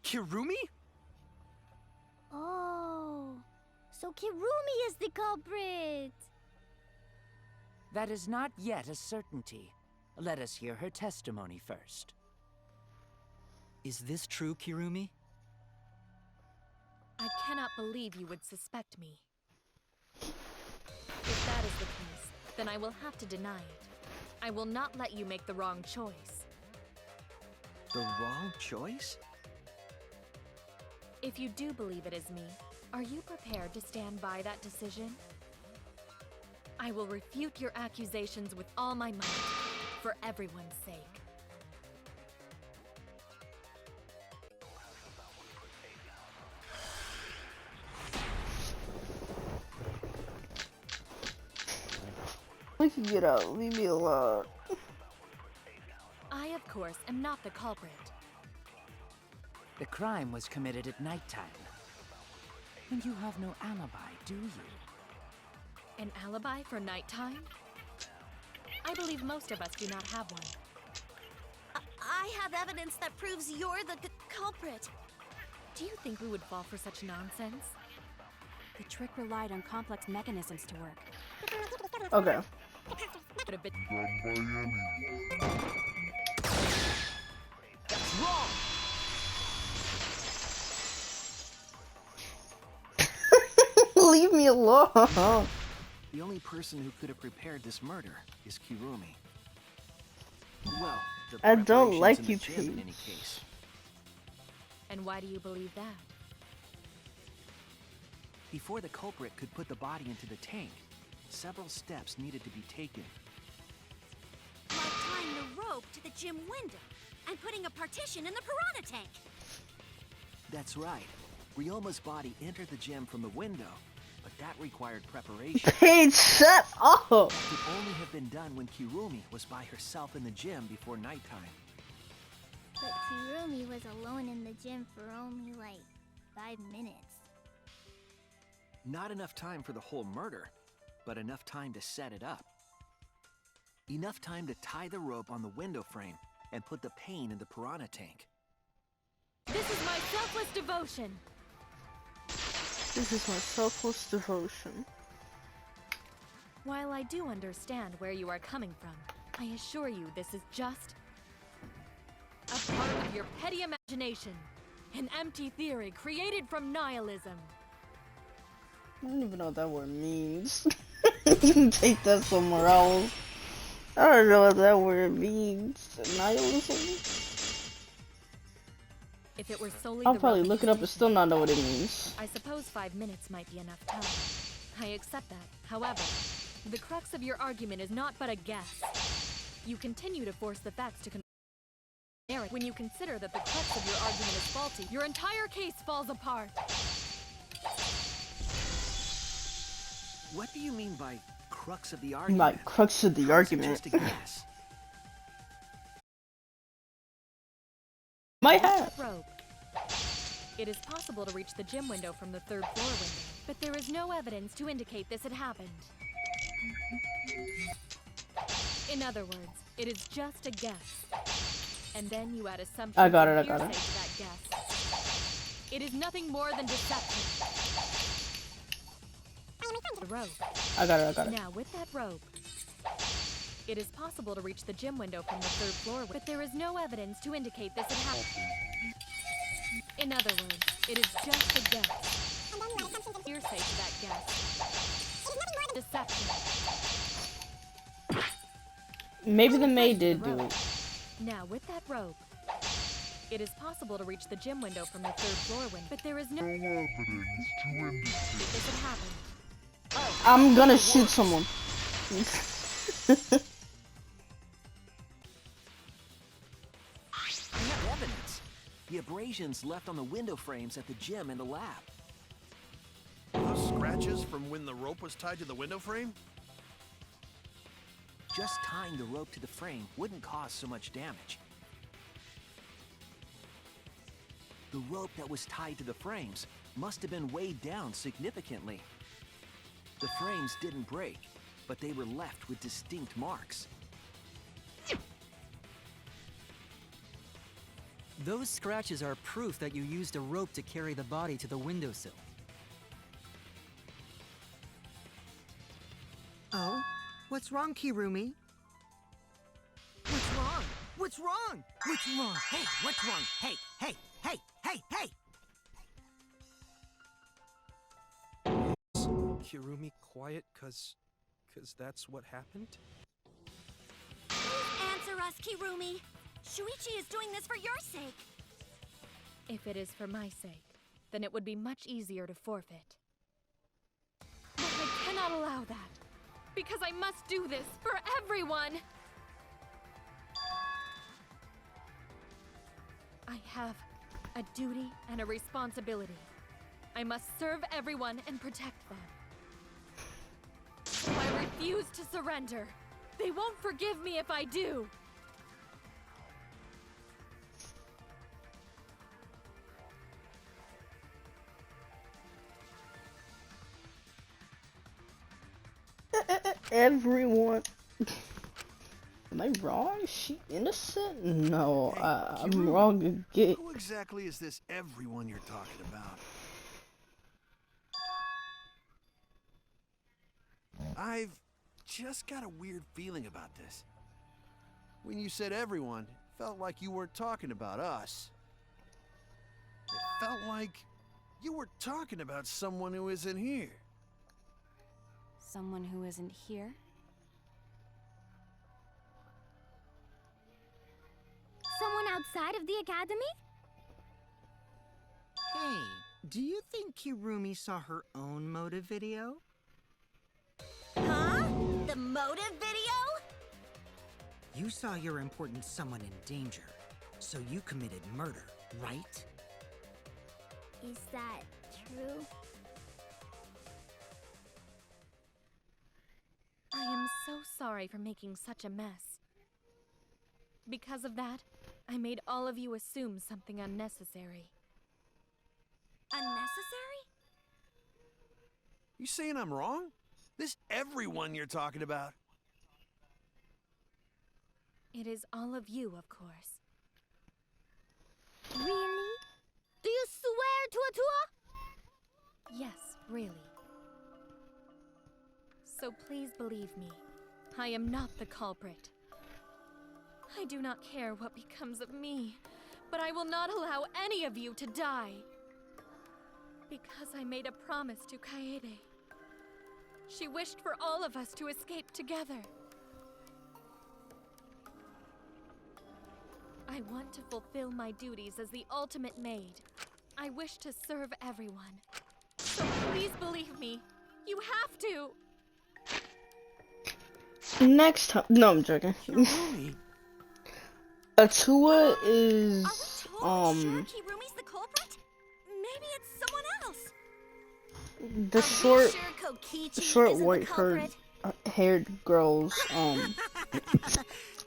Kirumi? Oh, so Kirumi is the culprit. That is not yet a certainty. Let us hear her testimony first. Is this true, Kirumi? I cannot believe you would suspect me. If that is the case, then I will have to deny it. I will not let you make the wrong choice. The wrong choice? If you do believe it is me, are you prepared to stand by that decision? I will refute your accusations with all my might, for everyone's sake. We can get out. Leave me alone. I, of course, am not the culprit. The crime was committed at nighttime. And you have no alibi, do you? An alibi for nighttime? I believe most of us do not have one. I have evidence that proves you're the culprit. Do you think we would fall for such nonsense? The trick relied on complex mechanisms to work. Okay. Could have been. That's wrong! Leave me alone. The only person who could have prepared this murder is Kirumi. Well, the I don't preparations like in the you, gym in Pete. any case. And why do you believe that? Before the culprit could put the body into the tank, several steps needed to be taken. Like tying the rope to the gym window and putting a partition in the piranha tank. That's right. Ryoma's body entered the gym from the window, but that required preparation. Pete, shut up! That could only have been done when Kirumi was by herself in the gym before nighttime. But Kirumi was alone in the gym for only like 5 minutes. Not enough time for the whole murder, but enough time to set it up. Enough time to tie the rope on the window frame and put the pain in the piranha tank. This is my selfless devotion. This is my selfless devotion. While I do understand where you are coming from, I assure you this is just a part of your petty imagination. An empty theory created from nihilism. I don't even know what that word means. You can take that somewhere else. I don't know what that word means. Nihilism? If it were solely I'll the probably rope look it you up and did, still not know what it means. I suppose 5 minutes might be enough time. I accept that. However, the crux of your argument is not but a guess. You continue to force the facts to When you consider that the crux of your argument is faulty, your entire case falls apart. What do you mean by crux of the argument? Like, crux of the How is it argument. just a guess? Might have. Rope. It is possible to reach the gym window from the 3rd floor window, but there is no evidence to indicate this had happened. In other words, it is just a guess. And then you add assumptions I got it, and I got hearsay it. to that guess. It is nothing more than deception. The rope. I got it. Now, with that rope, it is possible to reach the gym window from the 3rd floor, but there is no evidence to indicate this had happened. In other words, it is just a guess. Hearsay to that guess. Deception. Maybe the maid did do it. Now, with that rope, it is possible to reach the gym window from the 3rd floor window, but there is no evidence to indicate this had happened. I'm gonna shoot someone. We have evidence. The abrasions left on the window frames at the gym and the lab. Those scratches from when the rope was tied to the window frame? Just tying the rope to the frame wouldn't cause so much damage. The rope that was tied to the frames must have been weighed down significantly. The frames didn't break, but they were left with distinct marks. Those scratches are proof that you used a rope to carry the body to the windowsill. Oh? What's wrong, Kirumi? What's wrong? What's wrong? What's wrong? Hey, what's wrong? Hey, hey, hey, hey, hey! Kirumi quiet, cause that's what happened? Answer us, Kirumi. Shuichi is doing this for your sake. If it is for my sake, then it would be much easier to forfeit. But I cannot allow that, because I must do this for everyone! I have a duty and a responsibility. I must serve everyone and protect them. So I refuse to surrender. They won't forgive me if I do. Everyone. Am I wrong? Is she innocent? No, I'm wrong again. Who exactly is this everyone you're talking about? I've just got a weird feeling about this. When you said everyone, it felt like you weren't talking about us. It felt like you were talking about someone who isn't here. Someone who isn't here? Someone outside of the academy? Hey, do you think Kirumi saw her own motive video? Huh? The motive video? You saw your important someone in danger, so you committed murder, right? Is that true? I am so sorry for making such a mess. Because of that, I made all of you assume something unnecessary. Unnecessary? You saying I'm wrong? This everyone you're talking about? It is all of you, of course. Really? Do you swear to Atua? Yes, really. So please believe me, I am not the culprit. I do not care what becomes of me, but I will not allow any of you to die. Because I made a promise to Kaede. She wished for all of us to escape together. I want to fulfill my duties as the ultimate maid. I wish to serve everyone. So please believe me, you have to! Next time. No, I'm joking. Atua is Sure Kirumi's the culprit? Maybe it's someone else. the short, Sure Kokichi short isn't the white culprit? haired girl's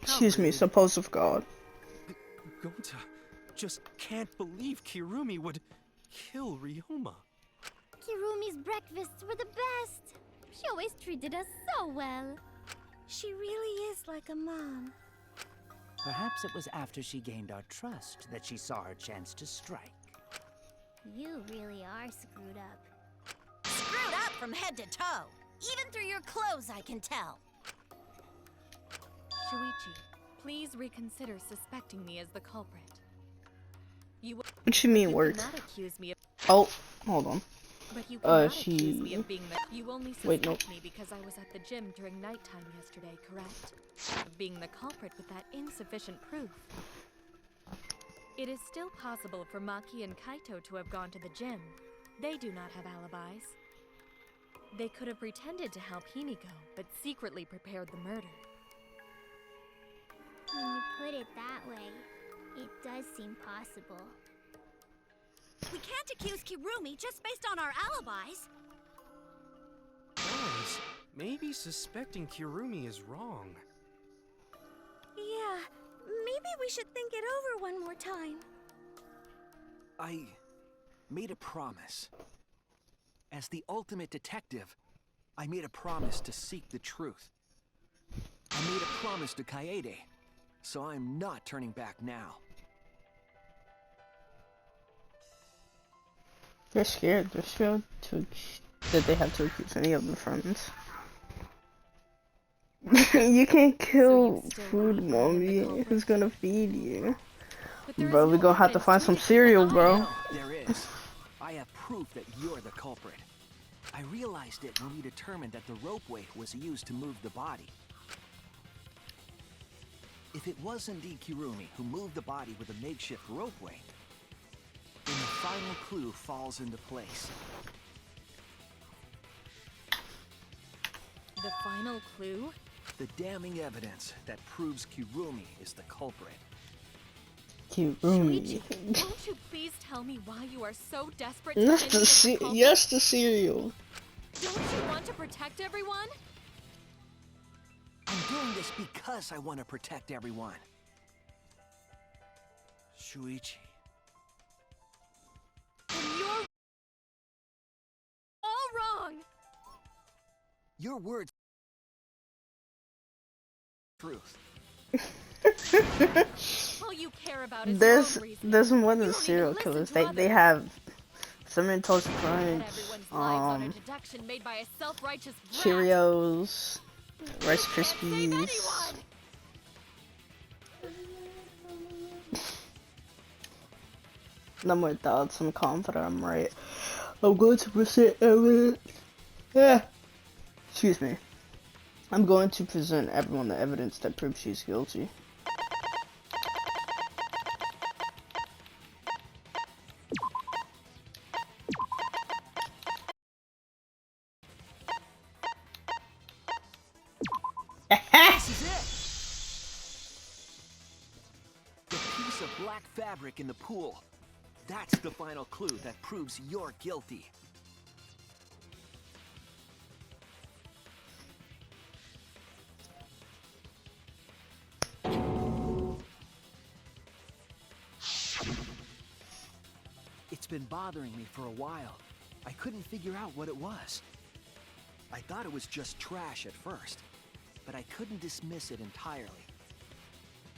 excuse me, supposed god. Gonta just can't believe Kirumi would kill Ryoma. Kirumi's breakfasts were the best. She always treated us so well. She really is like a mom. Perhaps it was after she gained our trust that she saw her chance to strike. You really are screwed up. Screwed up from head to toe. Even through your clothes, I can tell. Shuichi, please reconsider suspecting me as the culprit. You What you mean, work? cannot accuse me of Oh, hold on. But you cannot accuse she... me of being the... You only suspect Wait, no. me because I was at the gym during nighttime yesterday, correct? Of being the culprit with that insufficient proof. It is still possible for Maki and Kaito to have gone to the gym. They do not have alibis. They could have pretended to help Himiko, but secretly prepared the murder. When you put it that way, it does seem possible. We can't accuse Kirumi just based on our alibis. Guys, maybe suspecting Kirumi is wrong. Yeah, maybe we should think it over one more time. I made a promise. As the ultimate detective, I made a promise to seek the truth. I made a promise to Kaede, so I'm not turning back now. They're scared. They're scared that they have to accuse any of their friends. You can't kill food, mommy. Who's gonna feed you? Bro, we gonna have to find some cereal, bro. There is. I have proof that you're the culprit. I realized it when we determined that the ropeway was used to move the body. If it was indeed Kirumi who moved the body with a makeshift ropeway, then the final clue falls into place. The final clue? The damning evidence that proves Kirumi is the culprit. Kirumi. Won't you please tell me why you are so desperate to Yes, eliminate the culprit? yes, the cereal. Don't you want to protect everyone? I'm doing this because I want to protect everyone. Shuichi. And you're all wrong. Your words. Truth. All you care about is your own reason. There's more than serial killers. They have Cinnamon Toast Crunch, On a deduction made by a self-righteous brat. Cheerios, Rice Krispies. No more thoughts. I'm confident I'm right. I'm going to present evidence. Yeah. Excuse me. I'm going to present everyone the evidence that proves she's guilty. This is it! The piece of black fabric in the pool. That's the final clue that proves you're guilty. It's been bothering me for a while. I couldn't figure out what it was. I thought it was just trash at first, but I couldn't dismiss it entirely.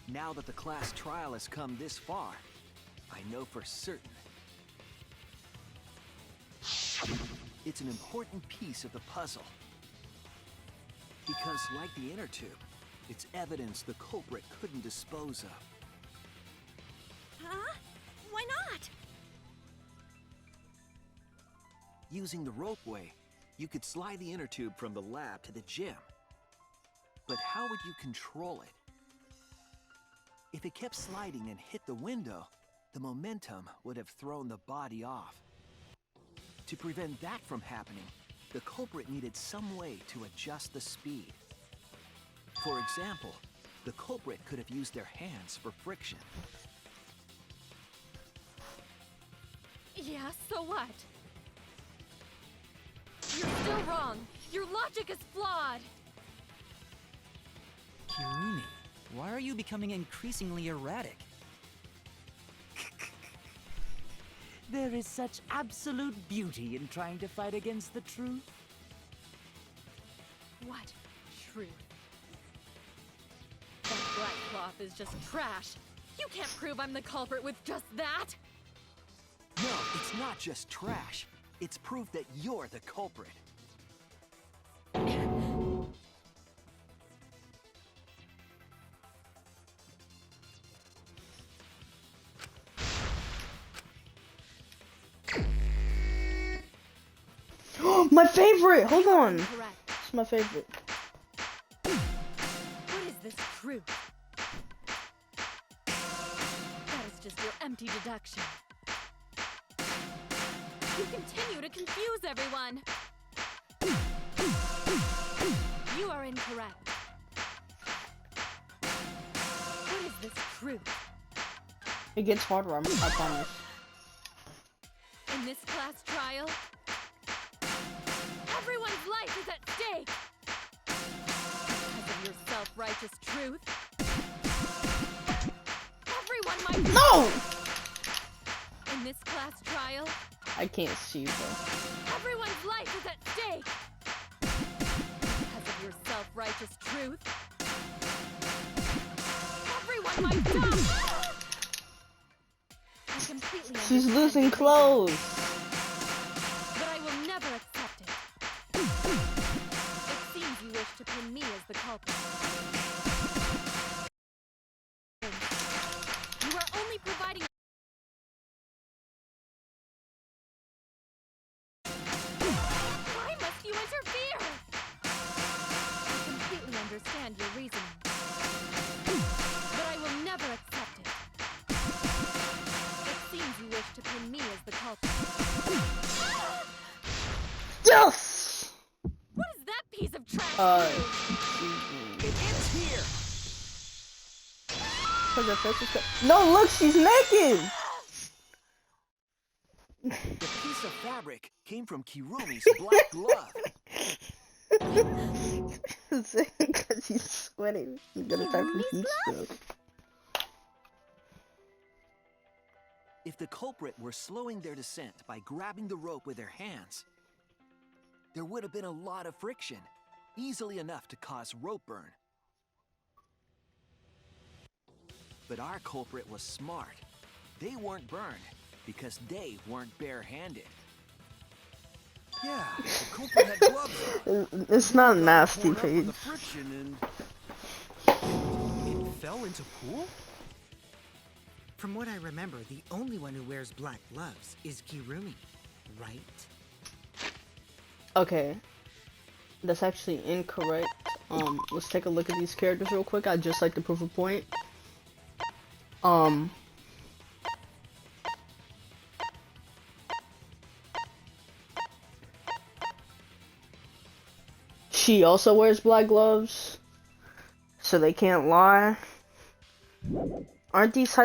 Now that the class trial has come this far, I know for certain. It's an important piece of the puzzle. Because like the inner tube, it's evidence the culprit couldn't dispose of. Huh? Why not? Using the ropeway, you could slide the inner tube from the lab to the gym. But how would you control it? If it kept sliding and hit the window, the momentum would have thrown the body off. To prevent that from happening, the culprit needed some way to adjust the speed. For example, The culprit could have used their hands for friction. Yeah, so what? You're still wrong. Your logic is flawed. Kirumi, why are you becoming increasingly erratic? There is such absolute beauty in trying to fight against the truth. What truth? That black cloth is just trash. You can't prove I'm the culprit with just that. No, it's not just trash. It's proof that you're the culprit. My favorite! Hold on! Correct. It's my favorite. What is this truth? That is just your empty deduction. You continue to confuse everyone. You are incorrect. What is this truth? It gets harder, I promise. In this class trial, everyone's life is at stake. Because of your self-righteous truth, everyone might... No! In this class trial, I can't see, bro. everyone's life is at stake. Because of your self-righteous truth, everyone might die. I completely She's understand losing your clothes. reasoning, but I will never accept it. It seems you wish to pin me as the culprit. You are only providing... Why must you interfere? I completely understand your reasoning, but I will never accept it. It seems you wish to pin me as the culprit. Yes! What is that piece of trash? It ends here! Cause her face is no, look, she's naked! The piece of fabric came from Kirumi's black glove. Cause she's sweating. She's gonna type in heat stroke. If the culprit were slowing their descent by grabbing the rope with their hands, there would have been a lot of friction, easily enough to cause rope burn. But our culprit was smart. They weren't burned because they weren't barehanded. Yeah, the culprit had gloves on. It's not nasty, Torn up from Paige. the friction It fell into pool? From what I remember, the only one who wears black gloves is Kirumi, right? Okay. That's actually incorrect. Let's take a look at these characters real quick. I'd just like to prove a point. She also wears black gloves, so they can't lie. Aren't these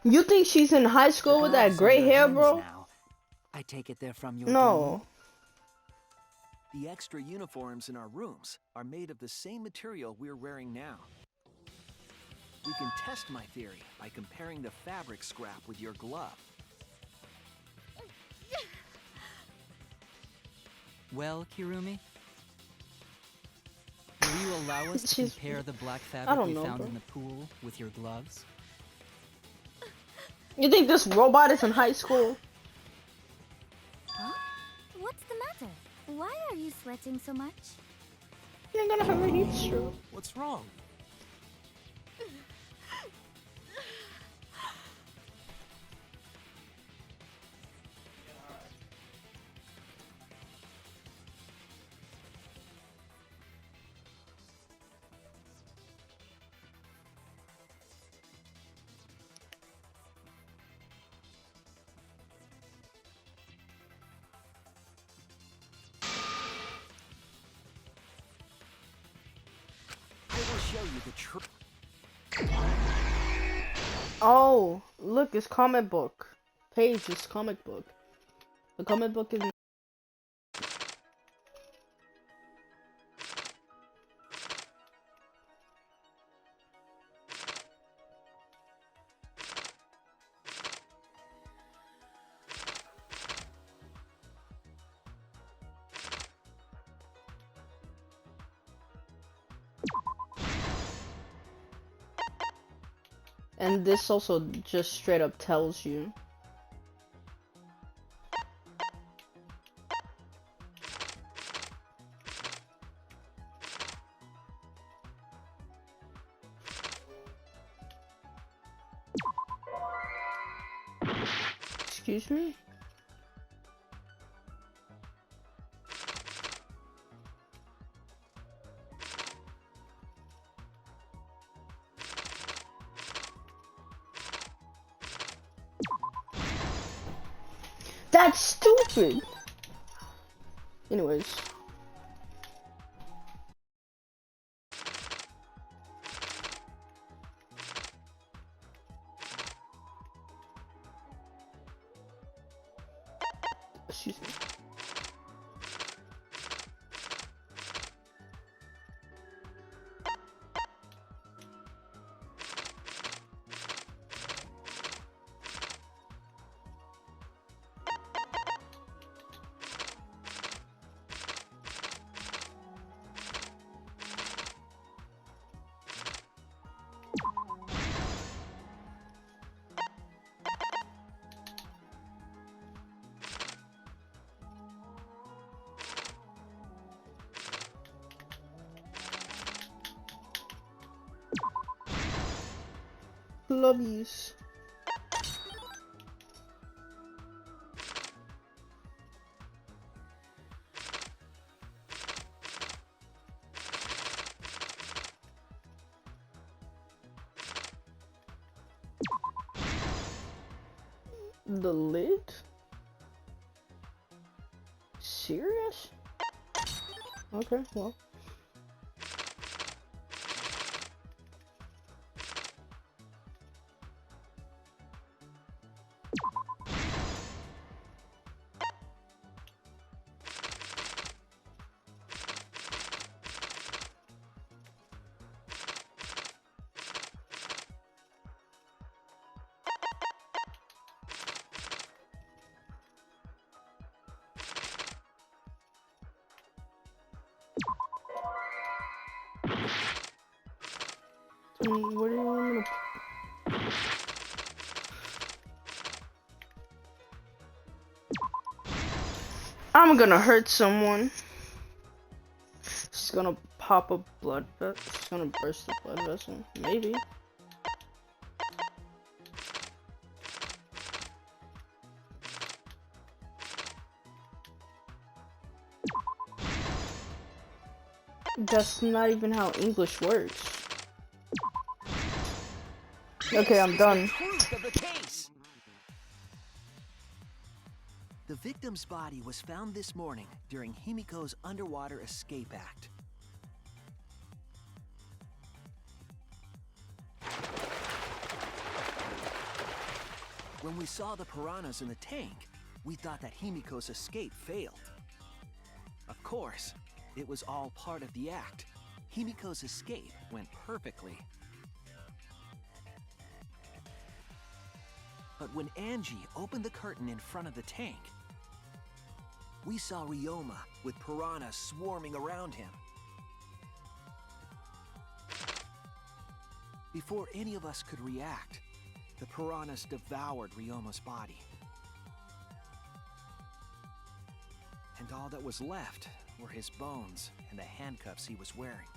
you think she's in high school with that gray hair, bro? Now. I take it they're from your No. The extra uniforms in our rooms are made of the same material we're wearing now. We can test my theory by comparing the fabric scrap with your glove. Well, Kirumi? Will you allow us to She's- compare the black I fabric don't we know, found bro. in the pool with your gloves? You think this robot is in high school? Huh? What's the matter? Why are you sweating so much? You're gonna have a heat stroke. What's wrong? I will show you the truth. Oh, look, it's comic book. Page is comic book. The comic book is. And this also just straight up tells you. Excuse me? That's stupid! Anyways. Excuse me. Lobbies. The lid? Serious? Okay, well. What do you want me to... I'm gonna hurt someone. She's gonna pop a blood vessel. She's gonna burst the blood vessel. Maybe. That's not even how English works. Okay, I'm done. The victim's body was found this morning during Himiko's underwater escape act. When we saw the piranhas in the tank, we thought that Himiko's escape failed. Of course, it was all part of the act. Himiko's escape went perfectly. But when Angie opened the curtain in front of the tank, we saw Ryoma with piranhas swarming around him. Before any of us could react, the piranhas devoured Ryoma's body. And all that was left were his bones and the handcuffs he was wearing.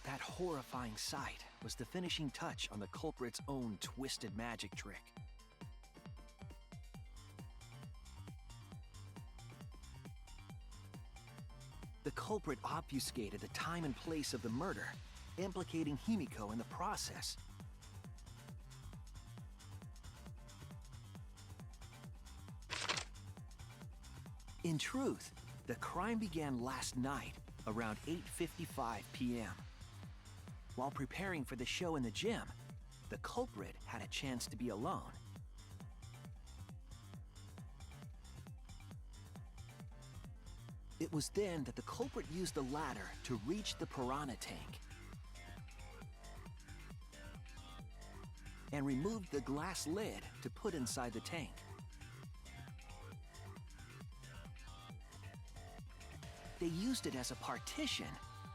That horrifying sight was the finishing touch on the culprit's own twisted magic trick. The culprit obfuscated the time and place of the murder, implicating Himiko in the process. In truth, the crime began last night around 8:55 p.m. While preparing for the show in the gym, the culprit had a chance to be alone. It was then that the culprit used the ladder to reach the piranha tank and removed the glass lid to put inside the tank. They used it as a partition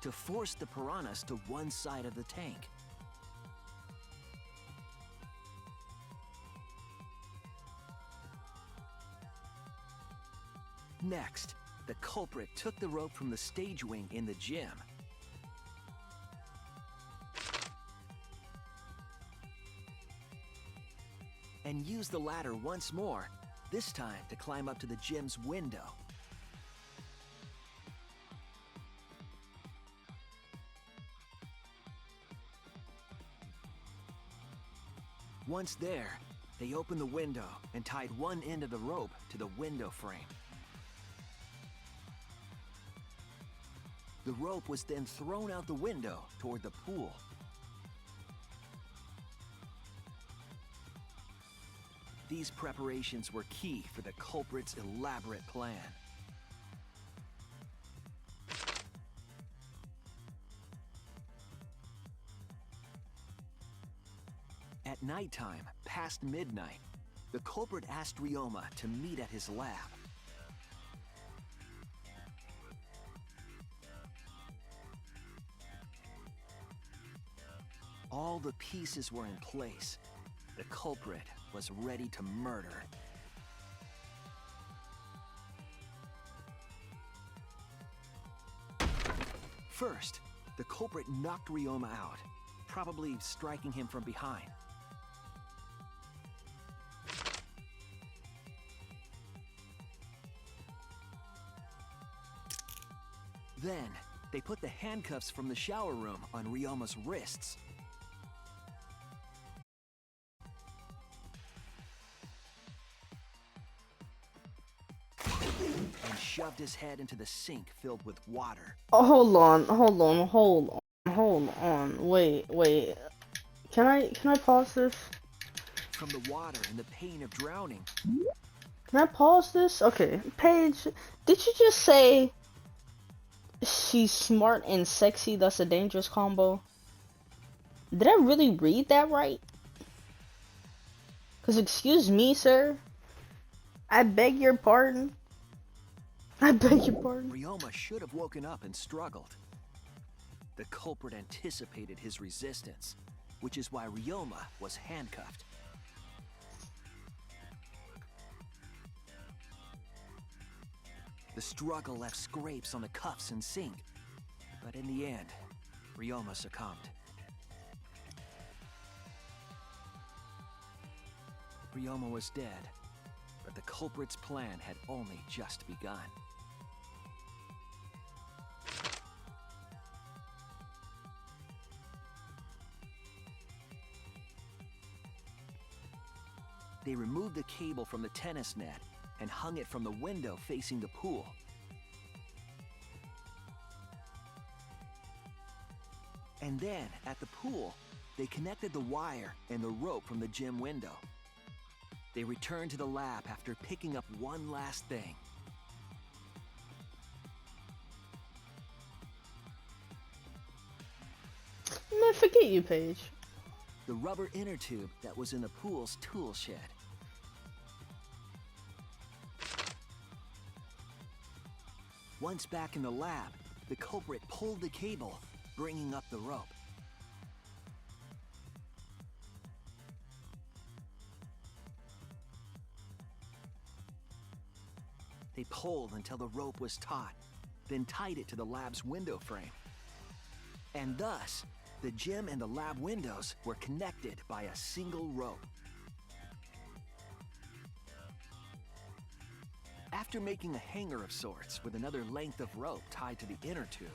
to force the piranhas to one side of the tank. Next, the culprit took the rope from the stage wing in the gym and used the ladder once more, this time to climb up to the gym's window. Once there, they opened the window and tied one end of the rope to the window frame. The rope was then thrown out the window toward the pool. These preparations were key for the culprit's elaborate plan. At nighttime, past midnight, the culprit asked Ryoma to meet at his lab. All the pieces were in place. The culprit was ready to murder. First, the culprit knocked Ryoma out, probably striking him from behind. Then, they put the handcuffs from the shower room on Ryoma's wrists. And shoved his head into the sink filled with water. Oh, hold on. Wait. Can I pause this? From the water and the pain of drowning. Can I pause this? Okay, Paige, did you just say she's smart and sexy, that's a dangerous combo? Did I really read that right? Cause excuse me, sir. I beg your pardon. Ryoma should have woken up and struggled. The culprit anticipated his resistance, which is why Ryoma was handcuffed. The struggle left scrapes on the cuffs and sink, but in the end, Ryoma succumbed. Ryoma was dead, but the culprit's plan had only just begun. They removed the cable from the tennis net and hung it from the window facing the pool. And then, at the pool, they connected the wire and the rope from the gym window. They returned to the lab after picking up one last thing. Man, forget you, Paige. The rubber inner tube that was in the pool's tool shed. Once back in the lab, the culprit pulled the cable, bringing up the rope. They pulled until the rope was taut, then tied it to the lab's window frame. And thus, the gym and the lab windows were connected by a single rope. After making a hanger of sorts with another length of rope tied to the inner tube,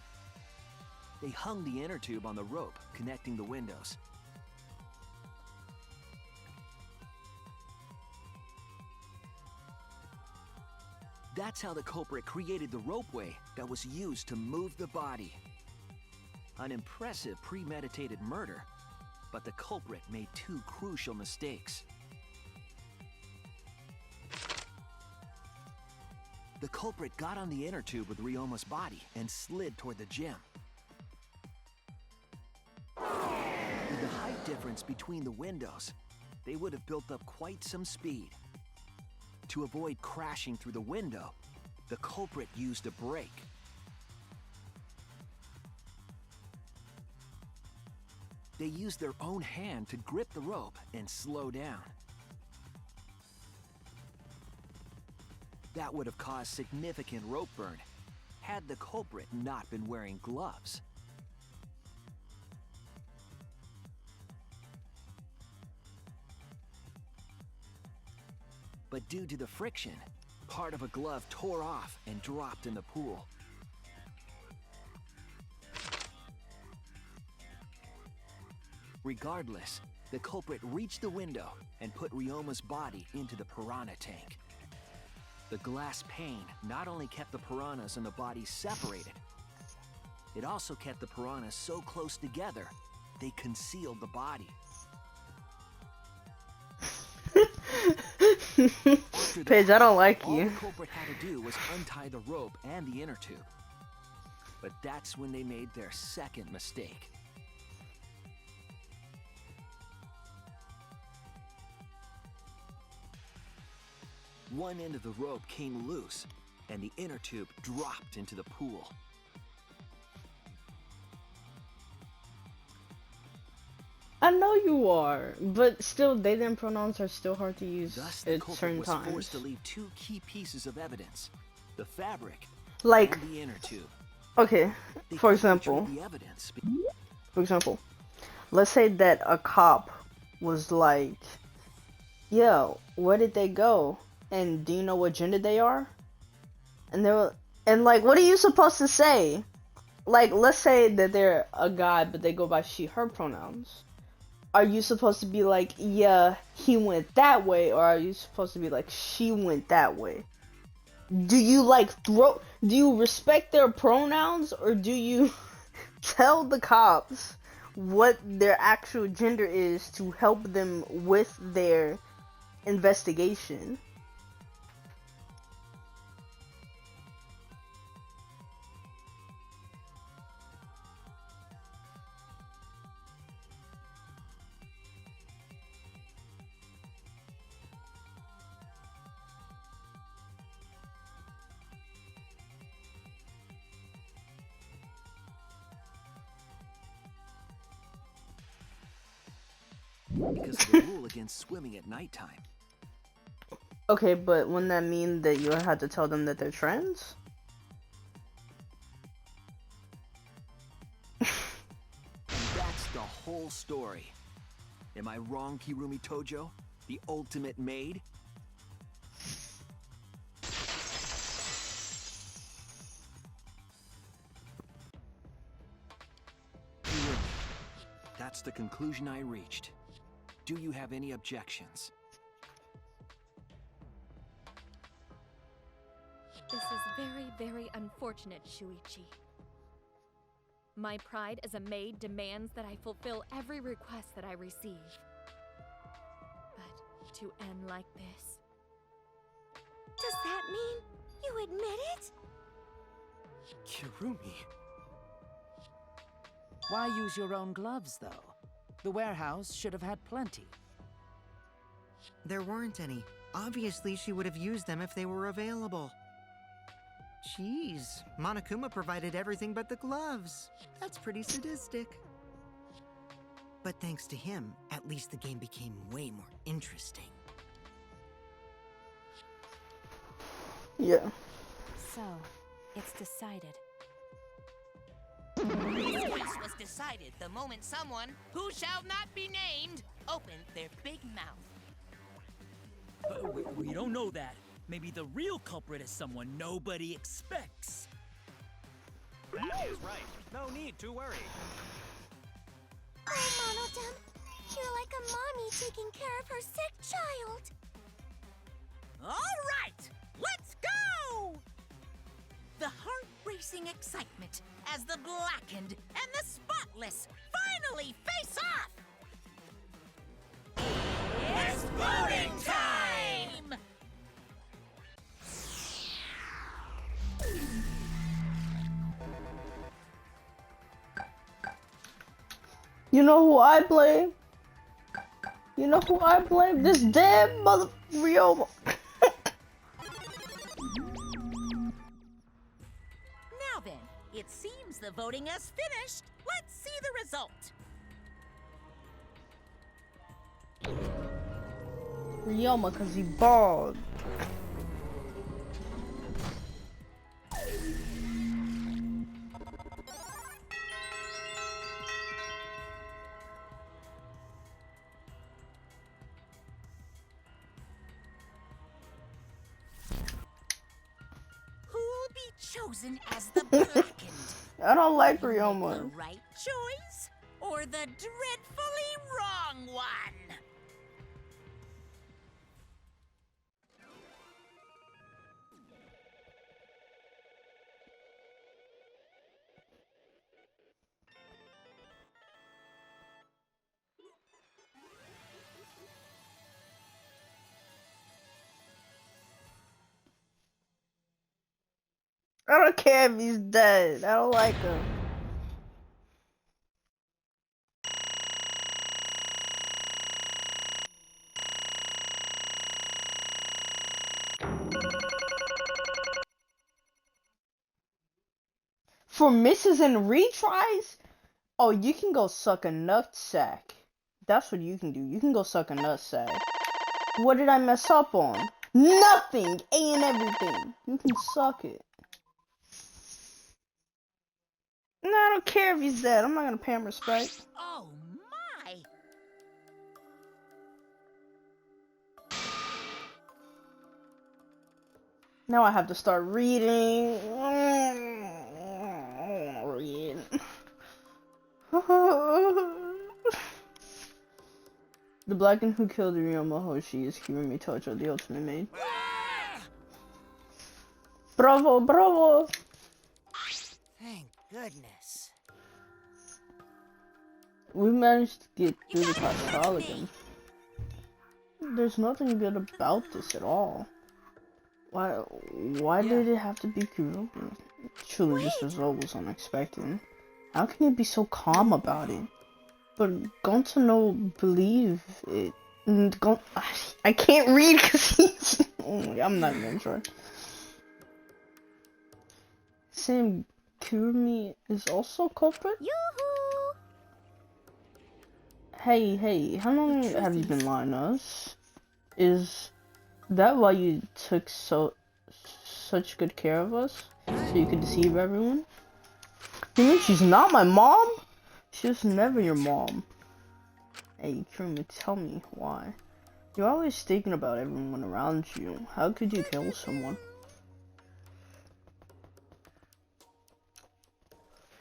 they hung the inner tube on the rope connecting the windows. That's how the culprit created the ropeway that was used to move the body. An impressive premeditated murder, but the culprit made two crucial mistakes. The culprit got on the inner tube with Ryoma's body and slid toward the gym. With the height difference between the windows, they would have built up quite some speed. To avoid crashing through the window, the culprit used a brake. They used their own hand to grip the rope and slow down. That would have caused significant rope burn had the culprit not been wearing gloves. But due to the friction, part of a glove tore off and dropped in the pool. Regardless, the culprit reached the window and put Ryoma's body into the piranha tank. The glass pane not only kept the piranhas and the body separated, it also kept the piranhas so close together, they concealed the body. Paige, I don't like all you. the culprit had to do was untie the rope and the inner tube. But that's when they made their second mistake. One end of the rope came loose, and the inner tube dropped into the pool. I know you are, but still, they them pronouns are still hard to use Thus, the at culprit certain was times. forced to leave two key pieces of evidence: the fabric Like, and the inner tube. okay, They for couldn't example, retrieve the evidence. let's say that a cop was like, "Yo, where did they go? And do you know what gender they are?" And they were, and like, what are you supposed to say? Like, let's say that they're a guy, but they go by she/her pronouns. Are you supposed to be like, "Yeah, he went that way," or are you supposed to be like, "She went that way"? Do you do you respect their pronouns, or do you tell the cops what their actual gender is to help them with their investigation? Because of the rule against swimming at nighttime. Okay, but wouldn't that mean that you had to tell them that they're trans? And that's the whole story. Am I wrong, Kirumi Tojo? The ultimate maid? Kirumi, that's the conclusion I reached. Do you have any objections? This is very, very unfortunate, Shuichi. My pride as a maid demands that I fulfill every request that I receive. But to end like this... Does that mean you admit it? Kirumi. Why use your own gloves, though? The warehouse should have had plenty. There weren't any. Obviously, she would have used them if they were available. Jeez, Monokuma provided everything but the gloves. That's pretty sadistic. But thanks to him, at least the game became way more interesting. Yeah. So, it's decided. This case was decided the moment someone, who shall not be named, opened their big mouth. We don't know that. Maybe the real culprit is someone nobody expects. That is right. No need to worry. Oh, Monodam, you're like a mommy taking care of her sick child. All right, let's go! the heart-racing excitement as the blackened and the spotless finally face off! It's voting time! You know who I blame? You know who I blame? This damn mother Ryoma. Now then, it seems the voting has finished. Let's see the result. Ryoma, cause he bald. Who'll be chosen as the blackened? I don't like The Ryoma. right choice or the dreadfully wrong one? I don't care if he's dead. I don't like him. For misses and retries? Oh, you can go suck a nutsack. That's what you can do. You can go suck a nutsack. What did I mess up on? Nothing! A and everything. You can suck it. No, I don't care if he's dead. I'm not gonna pay him respect. Oh my! Now I have to start reading. Read. The blackened who killed Ryoma Hoshi is Kirumi Tojo, the ultimate maid. Bravo, bravo! Thank goodness. We managed to get through the class again. There's nothing good about this at all. Why did it have to be Kirumi? Truly, this result was unexpected. How can you be so calm about it? But Gonta no believe it. I can't read because he's. Oh my God, I'm not even sure. Same Kirumi is also culprit? Yoo-hoo! Hey, how long have you been lying to us? Is that why you took such good care of us? So you could deceive everyone? You mean she's not my mom? She was never your mom. Hey, Kirumi, tell me why. You're always thinking about everyone around you. How could you kill someone?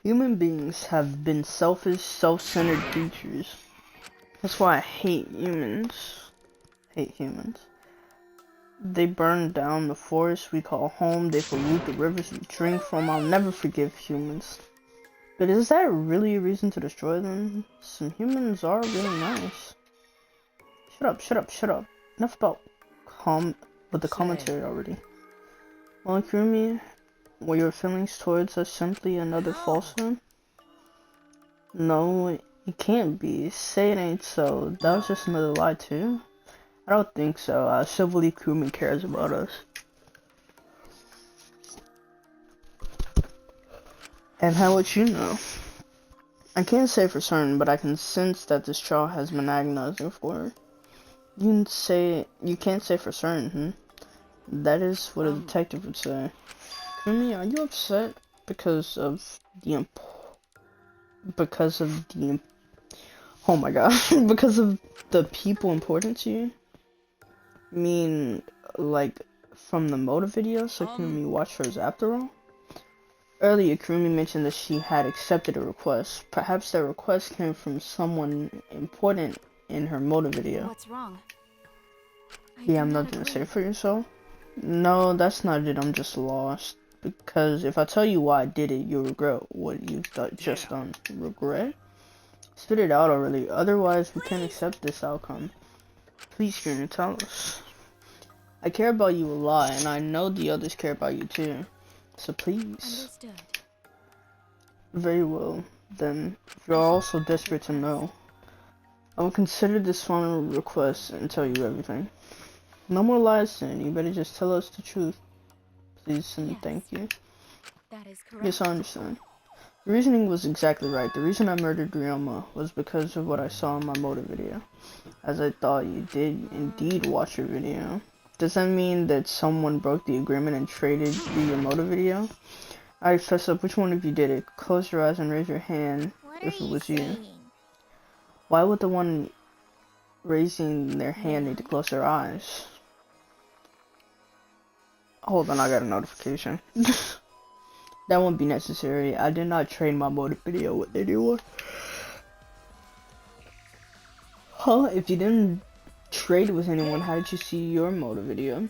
Human beings have been selfish, self-centered creatures. That's why I hate humans. They burn down the forests we call home. They pollute the rivers we drink from. I'll never forgive humans. But is that really a reason to destroy them? Some humans are really nice. Shut up. Enough about with the commentary already. Well, Kirumi, were your feelings towards us simply another falsehood? No, it can't be. Say it ain't so. That was just another lie too? I don't think so. I still believe Kirumi cares about us. And how would you know? I can't say for certain, but I can sense that this child has been agonizing for her. You can't say for certain, That is what a detective would say. Kirumi, are you upset because of the oh my God, because of the people important to you? I mean, like, from the motive video, so Kirumi watched hers after all? Earlier, Kirumi mentioned that she had accepted a request. Perhaps that request came from someone important in her motive video. What's wrong? You have nothing to say for yourself? No, that's not it. I'm just lost. because if I tell you why I did it, you'll regret what you've just done. Regret? Spit it out already, otherwise we can't accept this outcome. Please, Junior, tell us. I care about you a lot, and I know the others care about you too. So please. Understood. Very well. Then, if you're also desperate to know, I will consider this final request and tell you everything. No more lies, then. You better just tell us the truth. Please and thank you. That is correct. Yes, I understand. The reasoning was exactly right. The reason I murdered Ryoma was because of what I saw in my motive video. As I thought you did indeed watch your video. Does that mean that someone broke the agreement and traded you your motive video? I fess up, which one of you did it? Close your eyes and raise your hand if it was you. Why would the one raising their hand need to close their eyes? Hold on, I got a notification. That won't be necessary. I did not trade my motive video with anyone. Huh? If you didn't trade with anyone, how did you see your motive video?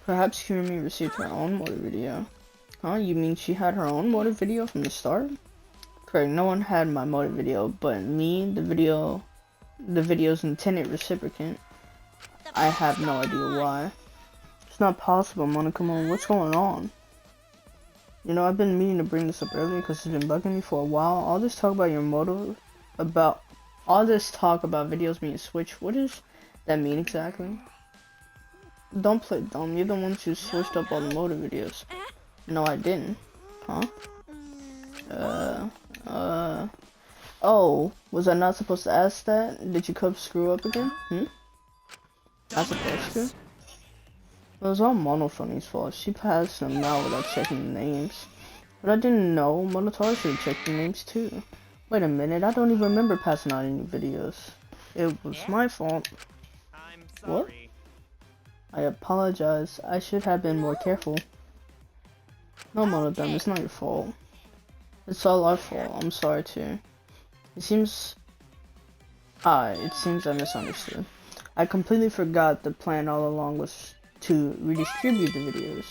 Perhaps Kirumi received her own motive video. Huh? You mean she had her own motive video from the start? Correct, no one had my motive video, but me, the video's intended recipient. I have no idea why. It's not possible, Mona, come on, what's going on? You know, I've been meaning to bring this up earlier because it's been bugging me for a while. All this talk about your motive, all this talk about videos being switched, what does that mean exactly? Don't play dumb, you're the ones who switched up all the motive videos. No, I didn't. Huh? Oh, was I not supposed to ask that? Did your cup screw up again? Not supposed to? It was all Monophony's fault. She passed them out without checking the names. But I didn't know. Monotaur should have checked the names too. Wait a minute, I don't even remember passing out any videos. It was my fault. I'm What? sorry. I apologize. I should have been more careful. No, Monodam, it's not your fault. It's all our fault. I'm sorry too. It seems I misunderstood. I completely forgot the plan all along was to redistribute the videos.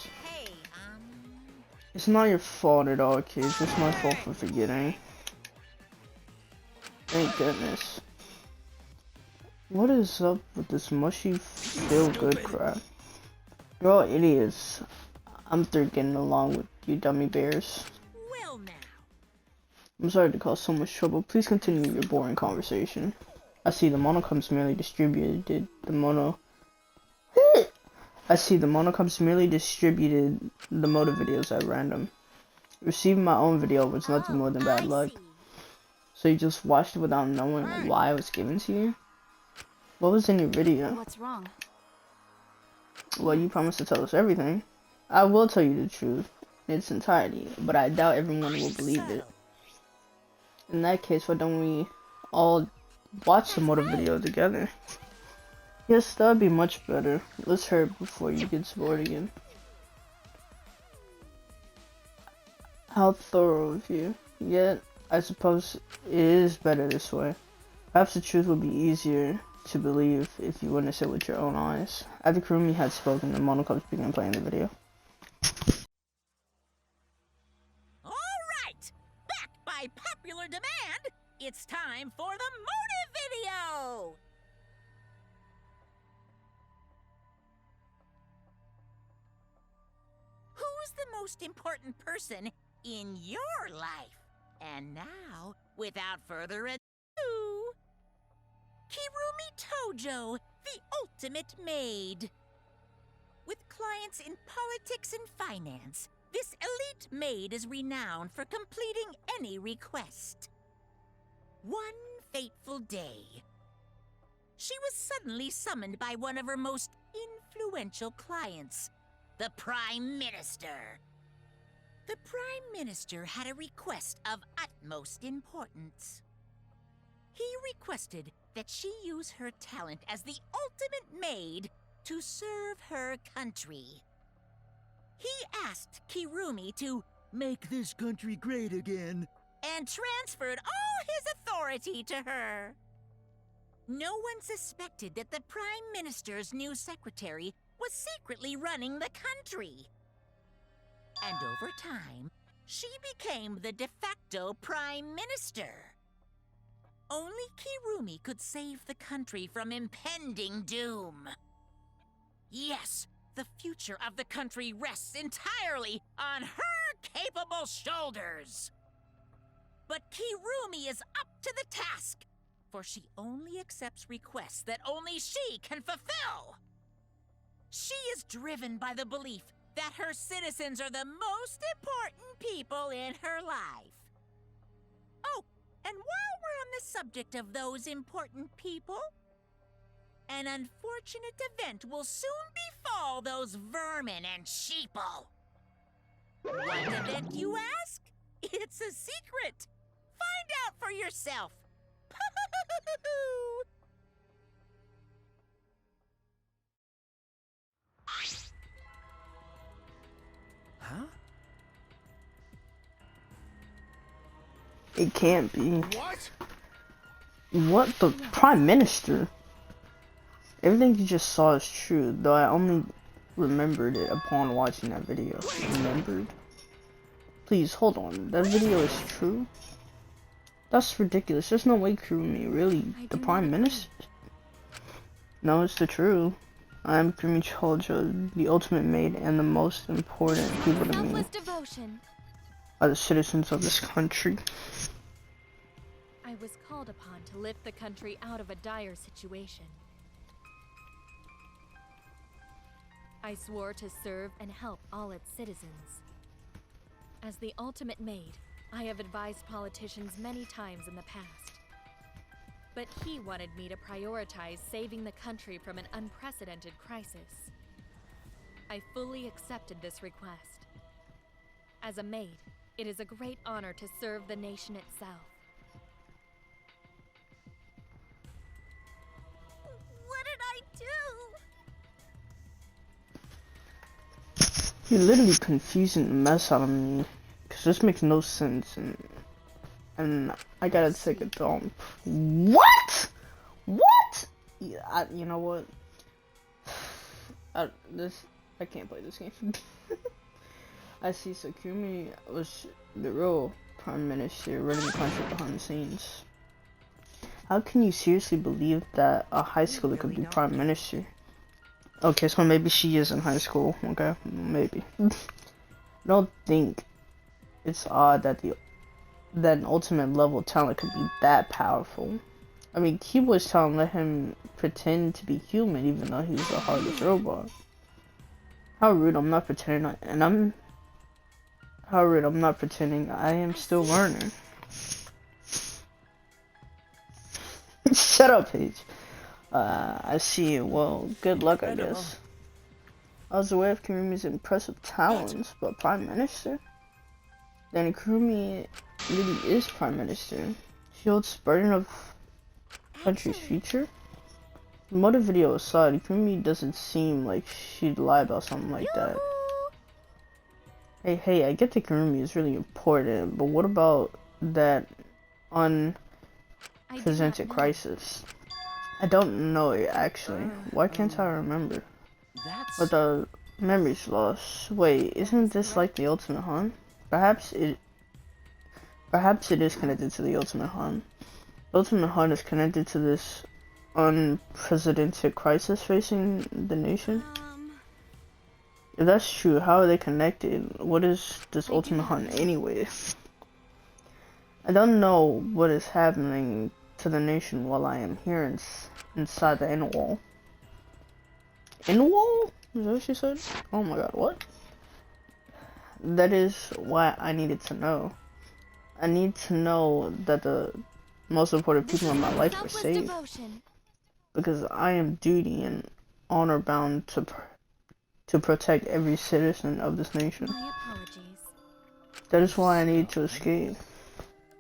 It's not your fault at all, kids. It's my fault for forgetting. Thank goodness. What is up with this mushy feel-good crap? You're all idiots. I'm through getting along with you dummy bears. Well now. I'm sorry to cause so much trouble. Please continue your boring conversation. I see the monocums merely distributed the motive videos at random. Receiving my own video was nothing more than bad luck. So you just watched it without knowing why it was given to you? What was in your video? What's wrong? Well, you promised to tell us everything. I will tell you the truth in its entirety, but I doubt everyone will believe it. In that case, why don't we all watch the motive video together? Yes, that would be much better. Let's hurry before you get bored again. How thorough of you. Yet, I suppose it is better this way. Perhaps the truth would be easier to believe if you witnessed it with your own eyes. After Kurumi had spoken, the Monocubs began playing the video. Alright! Backed by popular demand, it's time for the motive video! Who's the most important person in your life? And now, without further ado, Kirumi Tojo, the ultimate maid. With clients in politics and finance, this elite maid is renowned for completing any request. One fateful day, she was suddenly summoned by one of her most influential clients, the Prime Minister. The Prime Minister had a request of utmost importance. He requested that she use her talent as the ultimate maid to serve her country. He asked Kirumi to make this country great again and transferred all his authority to her. No one suspected that the Prime Minister's new secretary was secretly running the country. And over time, she became the de facto prime minister. Only Kirumi could save the country from impending doom. Yes, the future of the country rests entirely on her capable shoulders. But Kirumi is up to the task, for she only accepts requests that only she can fulfill. She is driven by the belief that her citizens are the most important people in her life. Oh, and while we're on the subject of those important people, an unfortunate event will soon befall those vermin and sheeple. What event, you ask? It's a secret. Find out for yourself. Huh? It can't be. What? What? The Prime Minister? Everything you just saw is true, though I only remembered it upon watching that video. Remembered? Please, hold on. That video is true? That's ridiculous. There's no way Kurumi, really? The Prime Minister? No, it's the true. I am Kurumi Chojo, the ultimate maid and the most important people to me devotion. are the citizens of this country. I was called upon to lift the country out of a dire situation. I swore to serve and help all its citizens. As the ultimate maid, I have advised politicians many times in the past. But he wanted me to prioritize saving the country from an unprecedented crisis. I fully accepted this request. As a maid, it is a great honor to serve the nation itself. What did I do? You're literally confusing the mess out of me, because this makes no sense, and I gotta take a dump. What? What? Yeah, you know what? I can't play this game. I see. Sakumi was the real prime minister running the country behind the scenes. How can you seriously believe that a high schooler could be prime minister? Okay, so maybe she is in high school. Okay, maybe. I don't think it's odd that an ultimate level talent could be that powerful. I mean, Keyboard's talent let him pretend to be human even though he's the hardest robot. How rude! I'm not pretending, how rude! I'm not pretending. I am still learning. Shut up, Paige. I see. Well, good luck, I guess. I was aware of Kurumi's impressive talents, but Prime Minister? Then Kurumi really is Prime Minister. She holds the burden of country's future? The motive video aside, Kurumi doesn't seem like she'd lie about something like that. Hey, I get that Kurumi is really important, but what about that unpresented crisis? I don't know it, actually. Why can't I remember? But the memory's lost. Wait, isn't this like the Ultimate Hunt? Perhaps it is connected to the Ultimate Hunt. The Ultimate Hunt is connected to this unprecedented crisis facing the nation. If that's true, how are they connected? What is this Ultimate Hunt anyway? I don't know what is happening to the nation while I am here inside the inner wall. Inner wall? Is that what she said? Oh my god, what? That is why I needed to know. I need to know that the most important people in my life are safe. Because I am duty and honor bound to protect every citizen of this nation. My apologies. That is why I need to escape.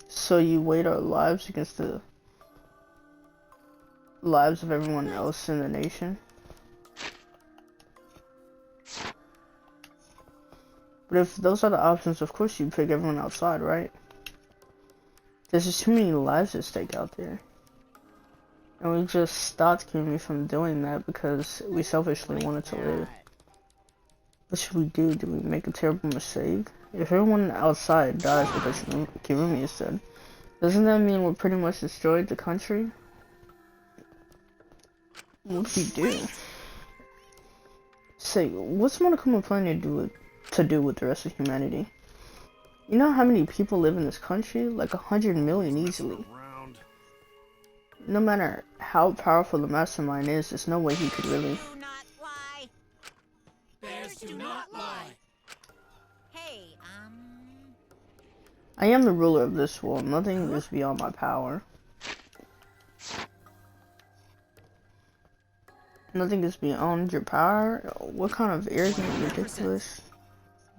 So you weighed our lives against the lives of everyone else in the nation? But if those are the options, of course you pick everyone outside, right? There's just too many lives at stake out there. And we just stopped Kirumi from doing that because we selfishly wanted to live. What should we do? Do we make a terrible mistake? If everyone outside dies because Kirumi is dead, doesn't that mean we pretty much destroyed the country? What do we do? Say, what's Monokuma planning to do with the rest of humanity? You know how many people live in this country? Like 100 million easily. No matter how powerful the mastermind is, there's no way he could really. Do not lie. Bears do not lie. Hey, I am the ruler of this world. Nothing is beyond my power. Nothing is beyond your power? What kind of arrogant, ridiculous?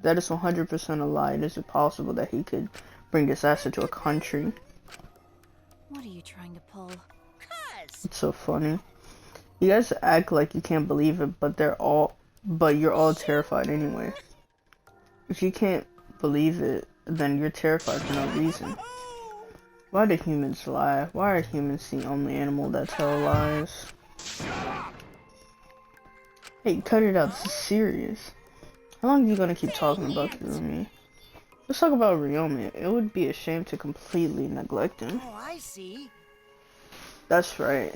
That is 100% a lie. It is impossible that he could bring disaster to a country. What are you trying to pull? It's so funny. You guys act like you can't believe it, but you're all terrified anyway. If you can't believe it, then you're terrified for no reason. Why do humans lie? Why are humans the only animal that tell lies? Hey, cut it out. This is serious. How long are you gonna keep talking about Kirumi? Let's talk about Ryoma. It would be a shame to completely neglect him. Oh, I see. That's right.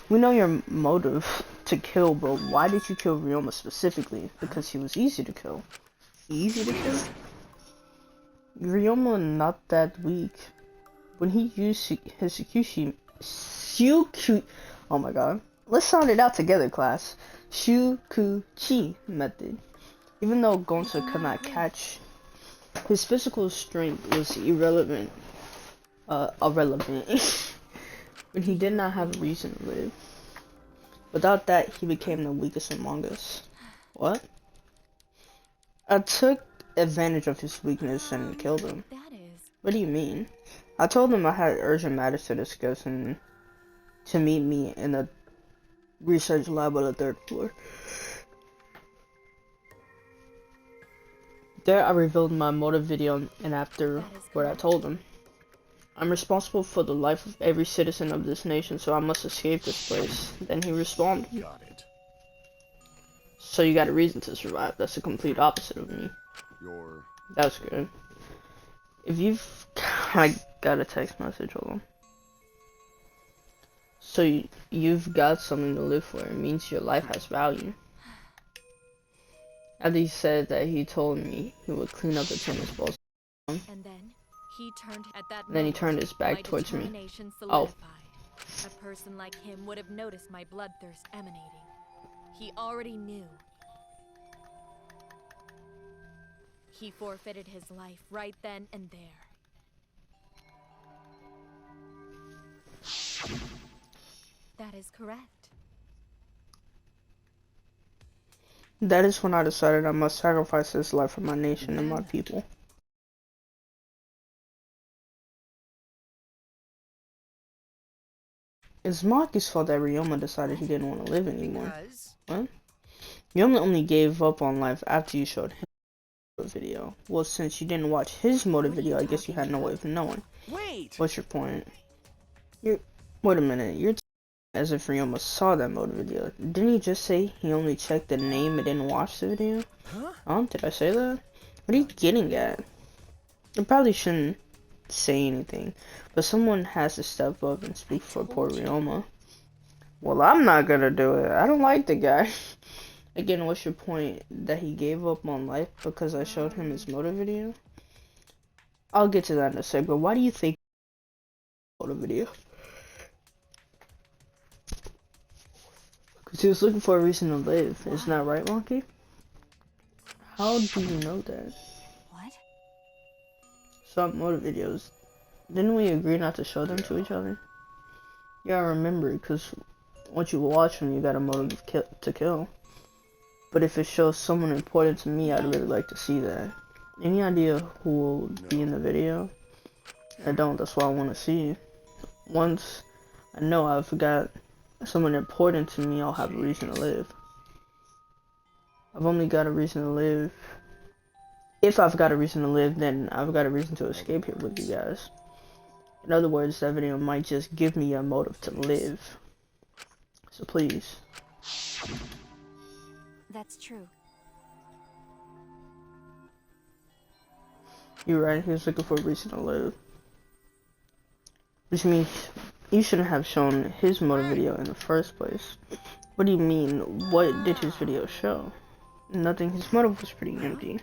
We know your motive to kill, but why did you kill Ryoma specifically? Because he was easy to kill. Easy to kill? Ryoma not that weak. When he used his oh my god. Let's sound it out together, class. Shukuchi method. Even though Gonzo could not catch, his physical strength was irrelevant. When he did not have a reason to live. Without that, he became the weakest among us. What? I took advantage of his weakness and killed him. What do you mean? I told him I had urgent matters to discuss and to meet me in the research lab on the 3rd floor. There I revealed my motive video, and afterward I told him, I'm responsible for the life of every citizen of this nation, so I must escape this place. Then he responded, Got it. so you got a reason to survive. That's the complete opposite of me. That's good. If I got a text message, hold on. So you've got something to live for. It means your life has value. After he said that, he told me he would clean up the tennis balls. And then he turned at that Then he moment, turned his back my towards me. determination Oh. solidified. A person like him would have noticed my bloodthirst emanating. He already knew. He forfeited his life right then and there. That is correct. That is when I decided I must sacrifice his life for my nation and my people. It's Maki's fault that Ryoma decided he didn't want to live anymore. What? Ryoma only gave up on life after you showed him the video. Well, since you didn't watch his motive video, I guess you had no way of knowing. Wait! What's your point? Wait a minute. You're as if Ryoma saw that motive video. Didn't he just say he only checked the name and didn't watch the video? Did I say that? What are you getting at? I probably shouldn't say anything, but someone has to step up and speak for poor Ryoma. Well, I'm not gonna do it. I don't like the guy. Again, what's your point? That he gave up on life because I showed him his motive video? I'll get to that in a sec, but why do you think motive video? Because he was looking for a reason to live. Isn't that right, Monkey? How do you know that? What? Some motive videos. Didn't we agree not to show them to each other? Yeah, I remember, because once you watch them, you got a motive to kill. But if it shows someone important to me, I'd really like to see that. Any idea who will be in the video? I don't, that's why I want to see. Once I know I've got someone important to me, I'll have a reason to live. I've only got a reason to live. If I've got a reason to live, then I've got a reason to escape here with you guys. In other words, that video might just give me a motive to live. So please. That's true. You're right, he was looking for a reason to live. Which means you shouldn't have shown his motive video in the first place. What do you mean, what did his video show? Nothing, his motive was pretty empty.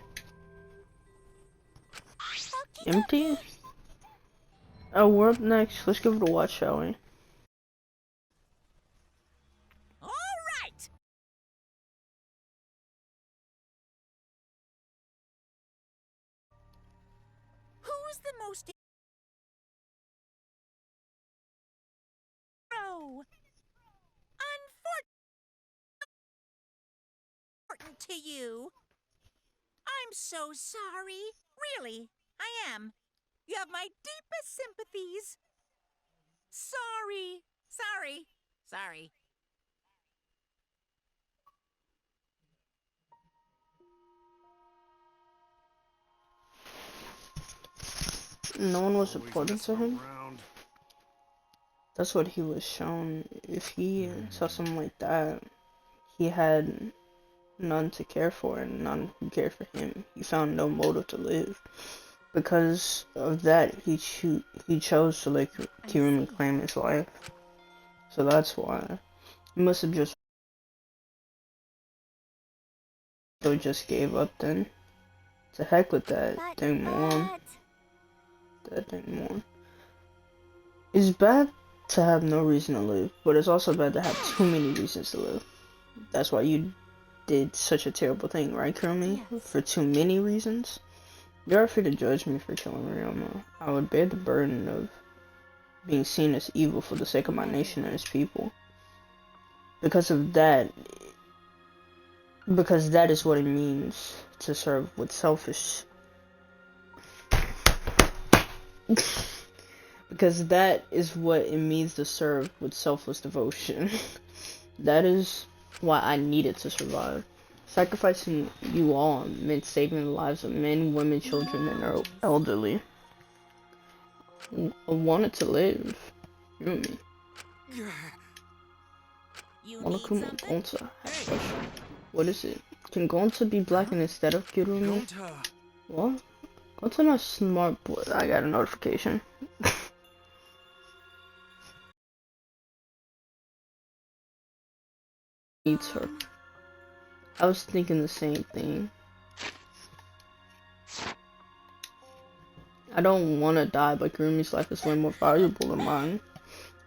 Empty? Oh, we're up next. Let's give it a watch, shall we? All right. Who's the most unfortunate to you? I'm so sorry. Really, I am. You have my deepest sympathies. Sorry. Sorry. Sorry. No one was important to him? That's what he was shown. If he saw someone like that, he had none to care for and none who cared for him. He found no motive to live. Because of that, he chose to let Kirumi claim his life. So that's why. He must have just gave up then. To heck with that thing, Mom. That thing, Mom. It's bad to have no reason to live, but it's also bad to have too many reasons to live. That's why you did such a terrible thing, right, Kirumi? Yes. For too many reasons? You're free to judge me for killing Ryoma. I would bear the burden of being seen as evil for the sake of my nation and its people. Because that is what it means to serve with selfish. Because that is what it means to serve with selfless devotion. That is why I needed to survive. Sacrificing you all meant saving the lives of men, women, children, and elderly. I wanted to live. Yumi. Monokuma Gonta has a question. What is it? Can Gonta be blackened instead of Kirumi? What? Gonta not smart boy. I got a notification. Needs her. I was thinking the same thing. I don't want to die, but Kirumi's life is way more valuable than mine.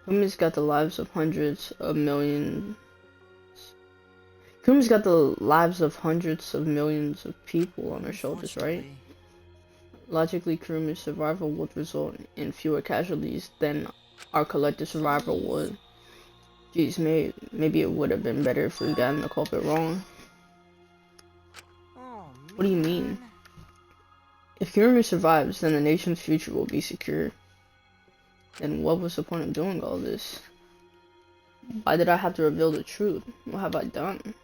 Kirumi's got the lives of hundreds of millions. Kirumi's got the lives of hundreds of millions of people on her shoulders, right? Logically, Kirumi's survival would result in fewer casualties than our collective survival would. Geez, maybe it would have been better if we'd gotten the culprit wrong. What do you mean? If Kirumi survives, then the nation's future will be secure. Then what was the point of doing all this? Why did I have to reveal the truth? What have I done?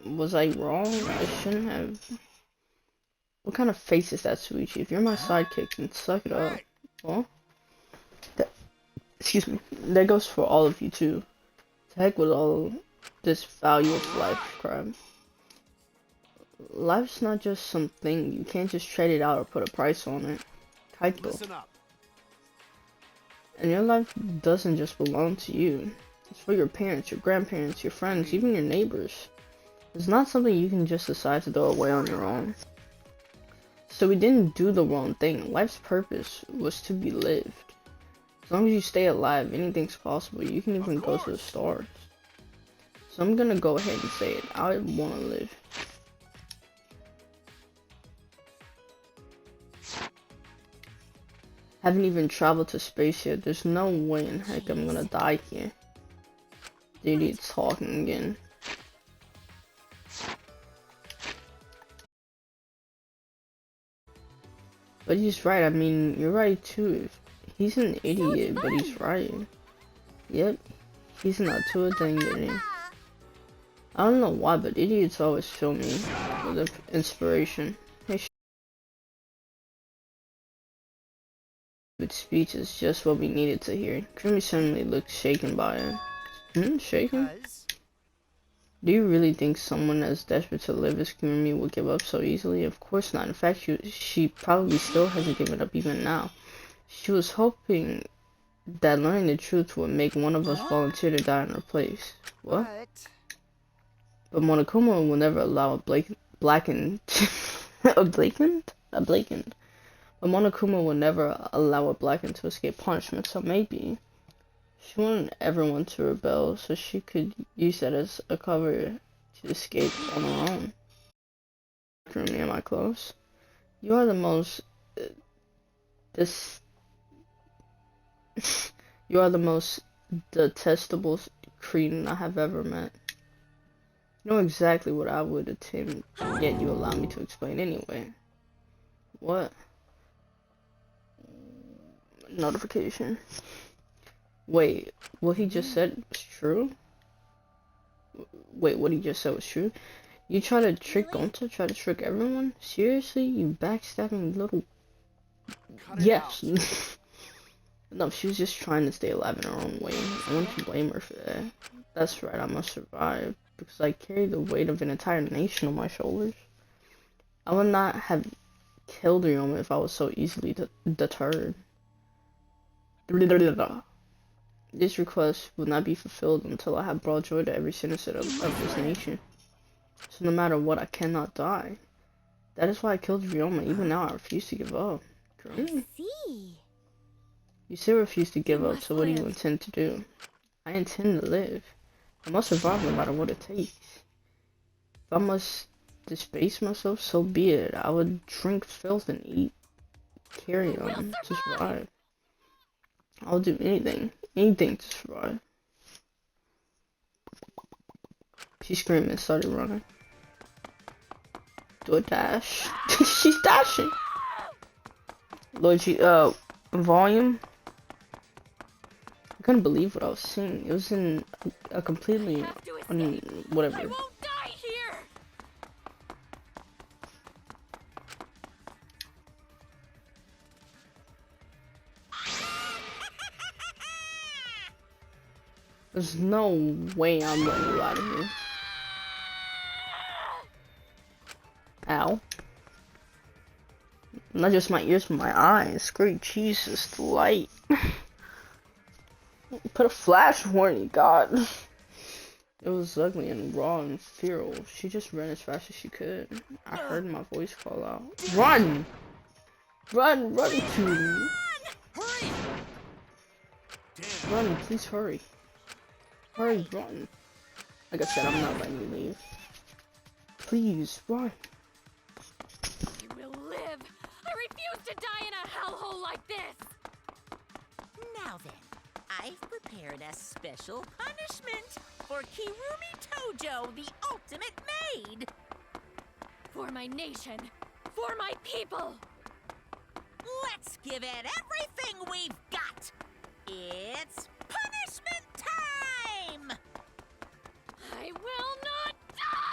Was I wrong? I shouldn't have. What kind of face is that, Suichi? If you're my sidekick, then suck it up. Well, excuse me. That goes for all of you too. To heck with all this value of life crap. Life's not just something. You can't just trade it out or put a price on it. Kaito. And your life doesn't just belong to you. It's for your parents, your grandparents, your friends, even your neighbors. It's not something you can just decide to throw away on your own. So we didn't do the wrong thing. Life's purpose was to be lived. As long as you stay alive, anything's possible. You can even go to the stars. So I'm gonna go ahead and say it. I wanna live. Haven't even traveled to space yet. There's no way in heck I'm gonna die here. The idiot's talking again. But he's right. I mean, you're right too. He's an idiot, but he's right. Yep, he's not too a thing, getting. I don't know why, but idiots always fill me with inspiration. Hey, good speech is just what we needed to hear. Kirumi certainly looked shaken by it. Shaken? Do you really think someone as desperate to live as Kurumi would give up so easily? Of course not. In fact, she probably still hasn't given up even now. She was hoping that learning the truth would make one of us volunteer to die in her place. What? But Monokuma will never allow blackened a blackened? But Monokuma will never allow a blackened to escape punishment, so maybe she wanted everyone to rebel so she could use that as a cover to escape on her own. Kurumi, am I close? You are the most you are the most detestable cretin I have ever met. You know exactly what I would attempt, yet you allow me to explain anyway. What? Notification. Wait, what he just said was true? Wait, what he just said was true? You try to trick Gonta? Try to trick everyone? Seriously? You backstabbing little... Yes. No, she was just trying to stay alive in her own way. I want to blame her for that. That's right, I must survive. Because I carry the weight of an entire nation on my shoulders. I would not have killed Ryoma if I was so easily deterred. This request will not be fulfilled until I have brought joy to every citizen of this nation. So no matter what, I cannot die. That is why I killed Ryoma. Even now, I refuse to give up. I see. You still refuse to give up, so what do you intend to do? I intend to live. I must survive no matter what it takes. If I must disbase myself, so be it. I would drink filth and eat carrion to survive. I'll do anything to survive. She screamed and started running. Do a dash. She's dashing. Lord, volume. I couldn't believe what I was seeing. It was in a completely, whatever. I won't die here. There's no way I'm letting you out of here. Ow. Not just my ears, but my eyes. Great Jesus, the light. Put a flash warning, God. It was ugly and raw and feral. She just ran as fast as she could. I heard my voice call out. Run! Run to me. Hurry! Run, please hurry. Hurry, run. Like I said, I'm not letting you leave. Please, run. You will live. I refuse to die in a hellhole like this. Now then, I've prepared a special punishment for Kirumi Tojo, the ultimate maid. For my nation. For my people. Let's give it everything we've got. It's punishment time! I will not die!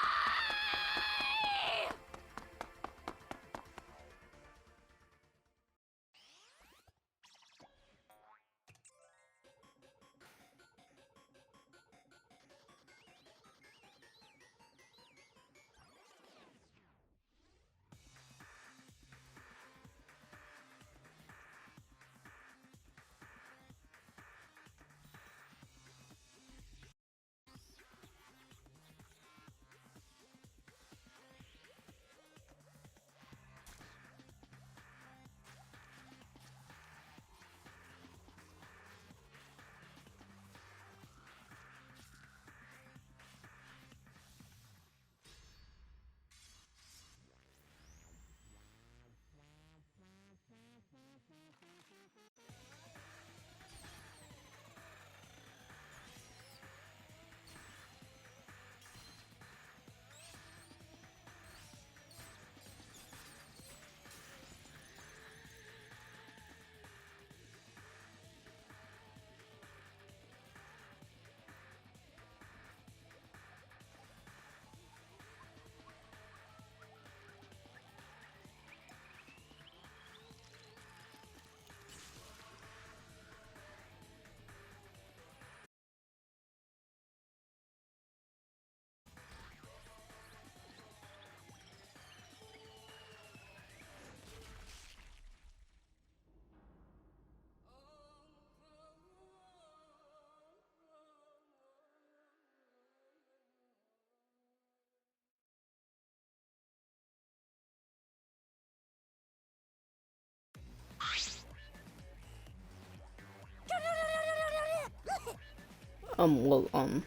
Well,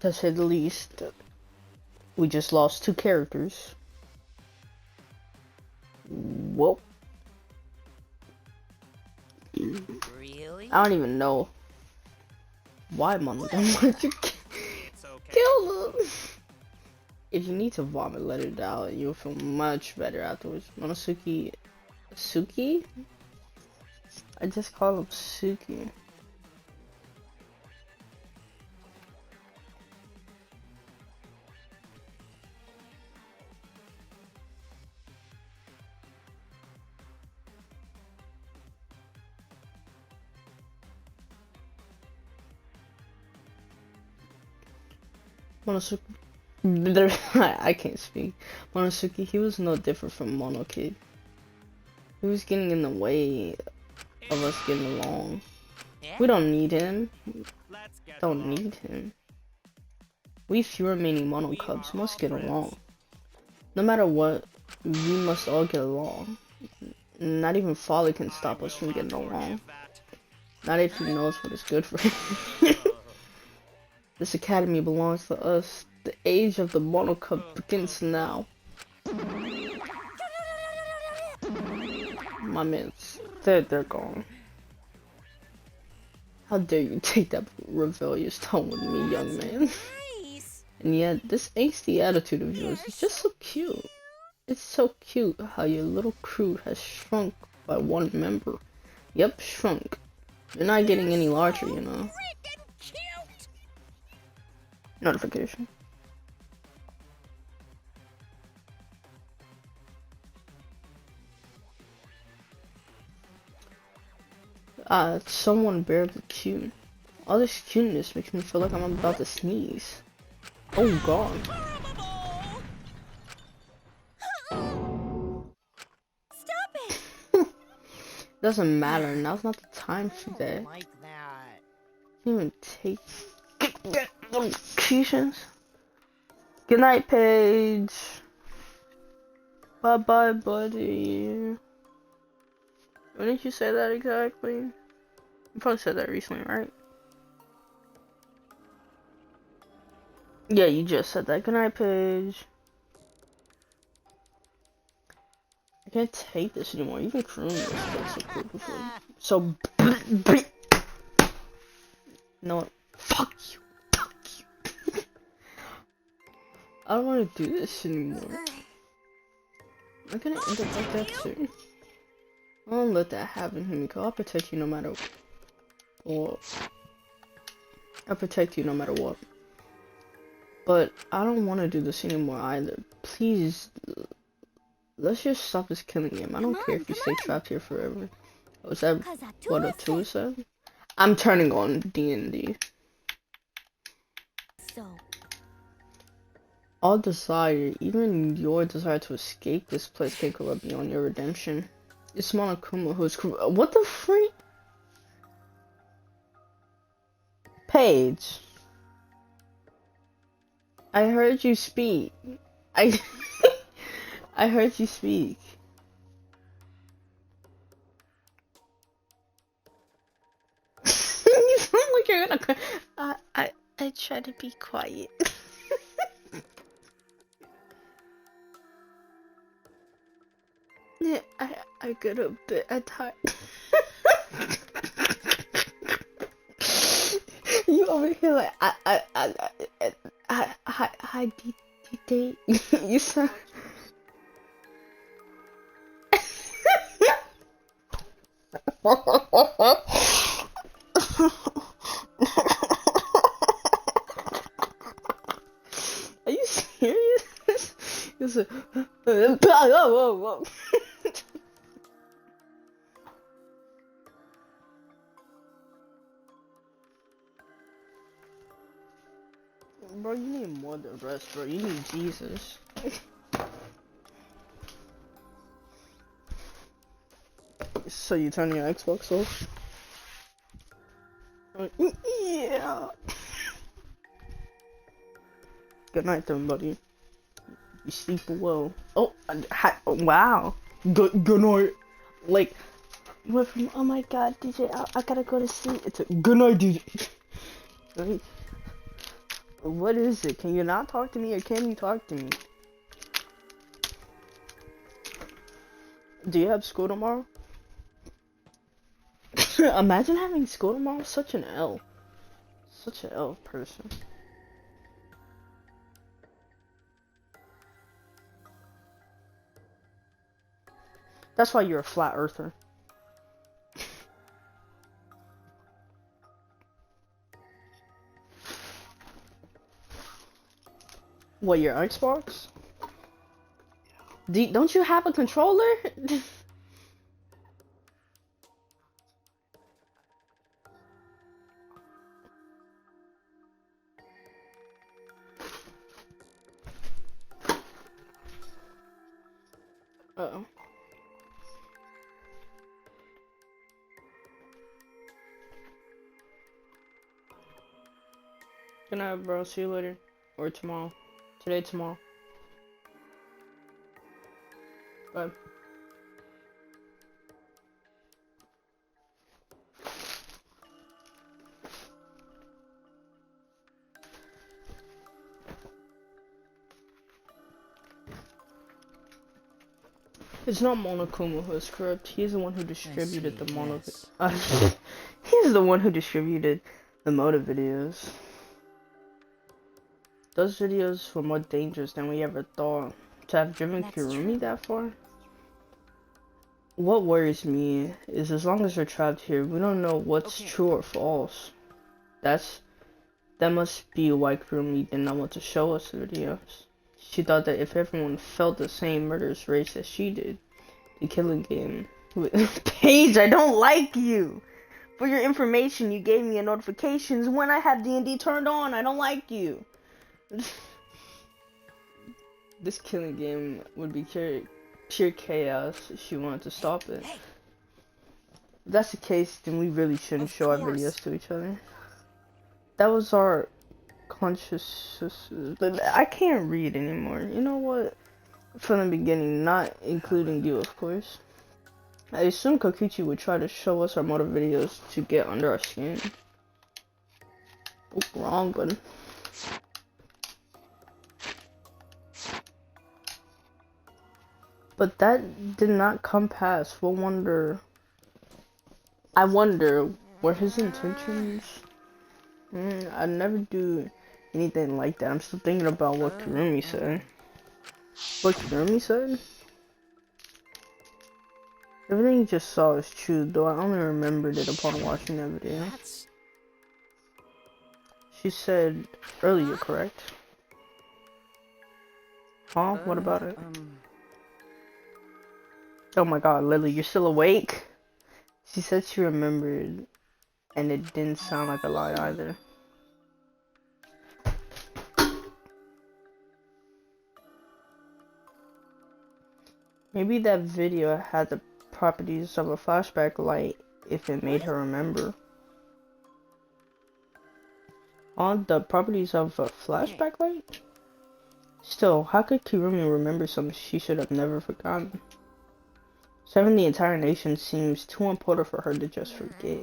to say the least, we just lost 2 characters. Well, Really? I don't even know why Mono wanted to kill him. If you need to vomit, let it out. You'll feel much better afterwards. Monosuke, Suki? I just call him Suki. Monosuke, I can't speak. Monosuke, he was no different from Mono Kid. He was getting in the way of us getting along. We don't need him. Don't need him. We few remaining Mono Cubs must get along. No matter what, we must all get along. Not even Folly can stop us from getting along. Not if he knows what is good for him. This academy belongs to us. The age of the Mono Cub begins now. My mans, they're gone. How dare you take that rebellious tone with me, young man? And yet, this angsty attitude of yours is just so cute. It's so cute how your little crew has shrunk by 1 member. Yep, shrunk. You're not getting any larger, you know. Notification. Someone barely cute. All this cuteness makes me feel like I'm about to sneeze. Oh god. Stop it! Doesn't matter, now's not the time for that. Like that. You even take notifications. Good night, Paige. Bye bye, buddy. When did you say that exactly? You probably said that recently, right? Yeah, you just said that. Good night, Paige. I can't take this anymore. Even crewing this takes so cool before. So, no, fuck you. Fuck you. I don't want to do this anymore. I'm gonna end up like that soon. I won't let that happen, Himiko. I'll protect you no matter what. I'll protect you no matter what. But I don't want to do this anymore either. Please, let's just stop this killing game. I don't care if you stay trapped here forever. Was that what Atua said? I'm turning on D&D. So, All desire, even your desire to escape this place, can corrupt beyond your redemption. It's Monokuma who's what the freak? Paige, I heard you speak. I heard you speak. You sound like you're gonna cry. I try to be quiet. Yeah, I get a bit tired. You over here like hi date. You sound. Are you serious? You said, whoa. Bro, you need more than rest, bro. You need Jesus. So you turn your Xbox off? Yeah. Good night, everybody. You sleep well. Oh, wow. Good night. Like, you went from, oh my god, DJ, I gotta go to sleep. It's a good night, DJ. Like, what is it? Can you not talk to me or can you talk to me? Do you have school tomorrow? Imagine having school tomorrow. Such an L. Such an L person. That's why you're a flat earther. What, your Xbox? Don't you have a controller? Uh-oh. Good night, bro. See you later. Or tomorrow. Today, tomorrow. Bye. It's not Monokuma who is corrupt. He's the one who distributed the mono. He's the one who distributed the motive videos. Those videos were more dangerous than we ever thought. To have driven Kirumi that far? What worries me is as long as we're trapped here, we don't know what's true or false. That must be why Kirumi did not want to show us the videos. She thought that if everyone felt the same murderous rage as she did, the killing game would... Paige, I don't like you! For your information, you gave me a notifications when I have D&D turned on. I don't like you. This killing game would be pure chaos if she wanted to stop it. If that's the case, then we really shouldn't show our videos to each other. That was our conscious... I can't read anymore. You know what? From the beginning, not including you, of course. I assume Kokichi would try to show us our motive videos to get under our skin. Oh, wrong button. But that did not come past. I wonder, were his intentions? I'd never do anything like that. I'm still thinking about what Kirumi said. What Kirumi said? Everything you just saw is true, though I only remembered it upon watching that video. She said earlier, correct? Huh? What about it? Oh my god, Lily, you're still awake? She said she remembered, and it didn't sound like a lie either. Maybe that video had the properties of a flashback light if it made her remember. On the properties of a flashback light? Still, how could Kirumi remember something she should have never forgotten? Saving the entire nation seems too important for her to just forget.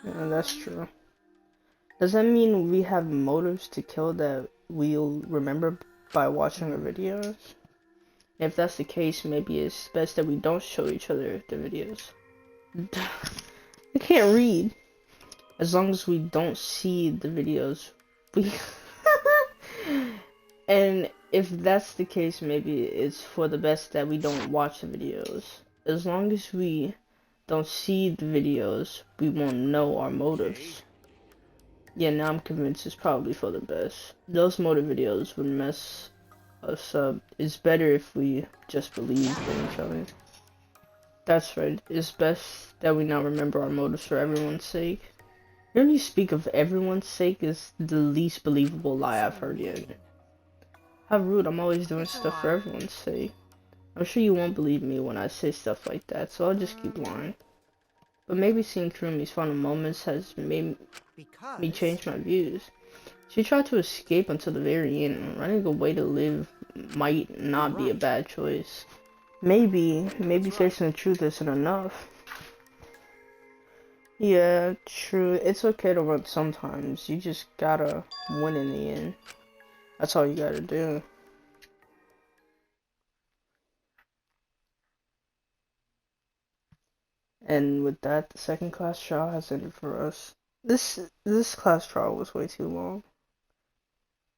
Yeah, that's true. Does that mean we have motives to kill that we'll remember by watching the videos? If that's the case, maybe it's best that we don't show each other the videos. I can't read. As long as we don't see the videos, we... And if that's the case, maybe it's for the best that we don't watch the videos. As long as we don't see the videos, we won't know our motives. Yeah, now I'm convinced it's probably for the best. Those motive videos would mess us up. It's better if we just believe in each other. That's right. It's best that we not remember our motives for everyone's sake. Hearing you speak of everyone's sake is the least believable lie I've heard yet. How rude, I'm always doing stuff for everyone's sake. I'm sure you won't believe me when I say stuff like that, so I'll just keep lying. But maybe seeing Kurumi's final moments has made me change my views. She tried to escape until the very end. Running away to live might not be a bad choice. Maybe facing the truth isn't enough. Yeah, true. It's okay to run sometimes. You just gotta win in the end. That's all you gotta do. And with that, the second class trial has ended for us. This class trial was way too long.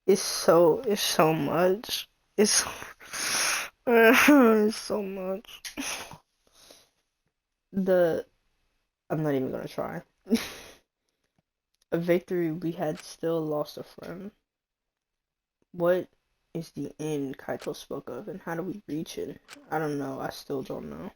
It's so much. It's it's so much. The I'm not even gonna try. A victory, we had still lost a friend. What is the end Kaito spoke of, and how do we reach it? I don't know. I still don't know.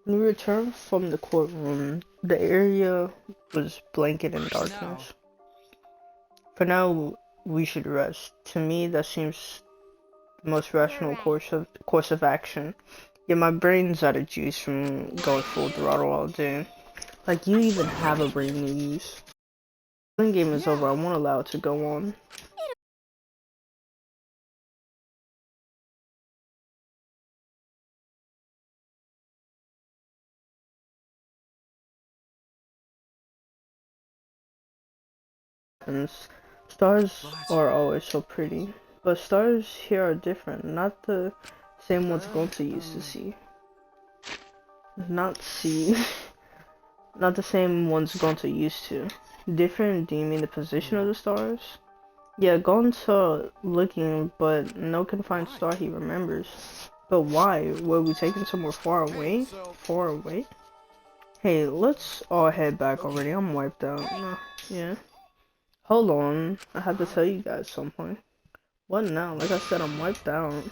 When we returned from the courtroom, the area was blanketed in darkness. For now, we should rest. To me, that seems the most rational course of action. Yeah, my brain's out of juice from going full throttle all day. Like, you even have a brain to use. When the game is over, I won't allow it to go on. And stars are always so pretty, but stars here are different, not the same ones Gonta used to see. Not see. Not the same ones Gonta used to. Different, do you mean the position of the stars? Yeah, Gonta looking, but no confined star he remembers. But why? Were we taken somewhere far away? Far away? Hey, let's all head back already. I'm wiped out. Yeah. Hold on. I have to tell you guys something. What now? Like I said, I'm wiped out.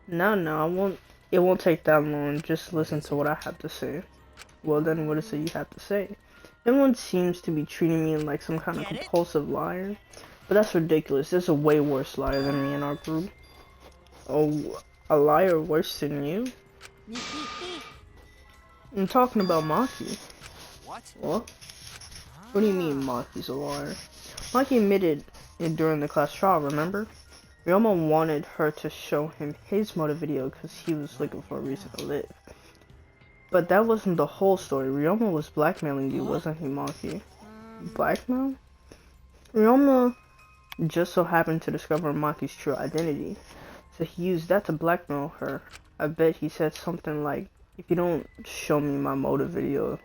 No, it won't take that long. Just listen to what I have to say. Well then, what is it you have to say? Everyone seems to be treating me like some kind of compulsive liar. But that's ridiculous. There's a way worse liar than me in our group. Oh, a liar worse than you? I'm talking about Maki. What? What do you mean Maki's a liar? Maki admitted it during the class trial, remember? Ryoma wanted her to show him his motive video because he was looking for a reason to live. But that wasn't the whole story. Ryoma was blackmailing you, wasn't he, Maki? Blackmail? Ryoma just so happened to discover Maki's true identity, so he used that to blackmail her. I bet he said something like, if you don't show me my motive video,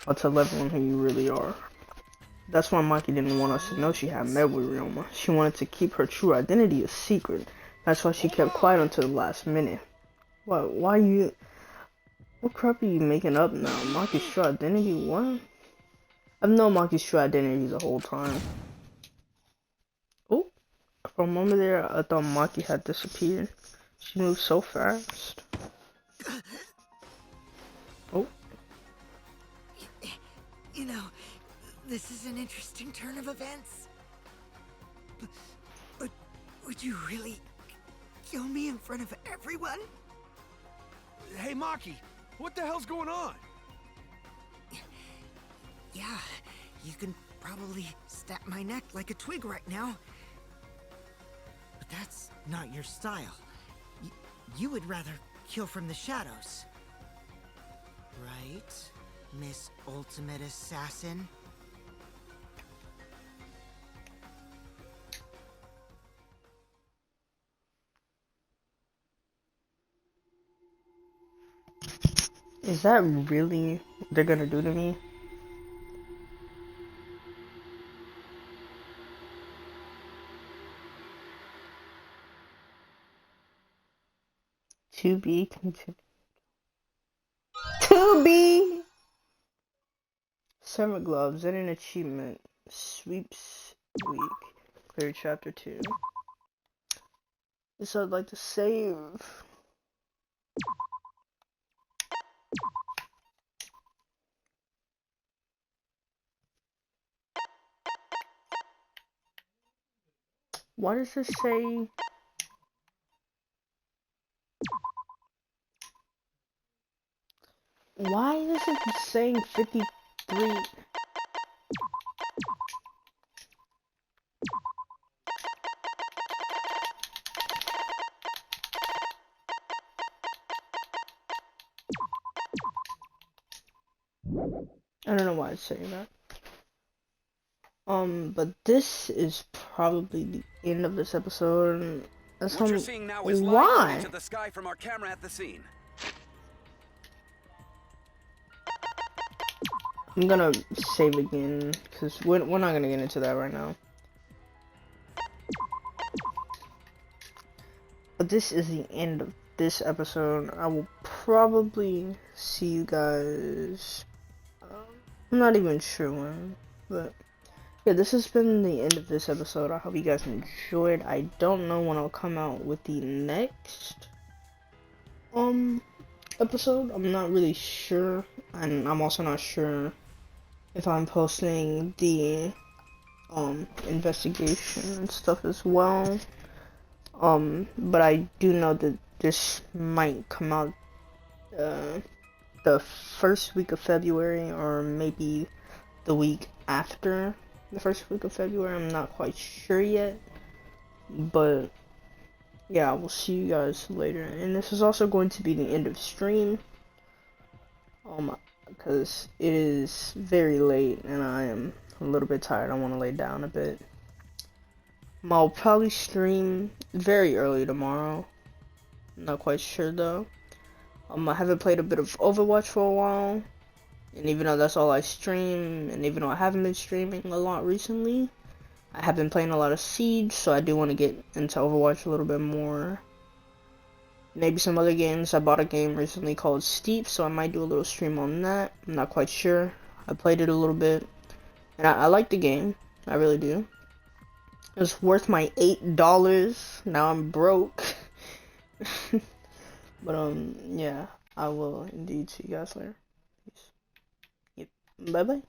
I'll tell everyone who you really are. That's why Maki didn't want us to know she had met with Ryoma. She wanted to keep her true identity a secret. That's why she kept quiet until the last minute. What crap are you making up now? Maki's true identity? What? I've known Maki's true identity the whole time. Oh, for a moment there, I thought Maki had disappeared. She moved so fast. Oh. You know, this is an interesting turn of events. But would you really kill me in front of everyone? Hey, Maki, what the hell's going on? Yeah, you can probably snap my neck like a twig right now. But that's not your style. You would rather kill from the shadows. Right, Miss Ultimate Assassin? Is that really what they're gonna do to me? To be continued. To be! Summer Gloves and an achievement. Sweeps week. Clear chapter 2. This I'd like to save. Why does this say? Why is it saying 53? I don't know why it's saying that. But this is probably the end of this episode. That's What you're seeing now is live why? footage of the sky from our camera at the scene. I'm gonna save again, because we're not gonna get into that right now. But this is the end of this episode. I will probably see you guys, I'm not even sure when, but yeah, this has been the end of this episode. I hope you guys enjoyed. I don't know when I'll come out with the next episode. I'm not really sure, and I'm also not sure if I'm posting the investigation and stuff as well. But I do know that this might come out the first week of February, or maybe the week after the first week of February. I'm not quite sure yet, but yeah, I will see you guys later. And this is also going to be the end of stream, because it is very late and I am a little bit tired. I want to lay down a bit. I'll probably stream very early tomorrow. Not quite sure though. I haven't played a bit of Overwatch for a while, and even though that's all I stream, and even though I haven't been streaming a lot recently, I have been playing a lot of Siege, so I do want to get into Overwatch a little bit more. Maybe some other games. I bought a game recently called Steep, so I might do a little stream on that. I'm not quite sure. I played it a little bit, and I like the game. I really do. It was worth my $8. Now I'm broke. But yeah, I will indeed see you guys later. Peace. Yep. Bye bye.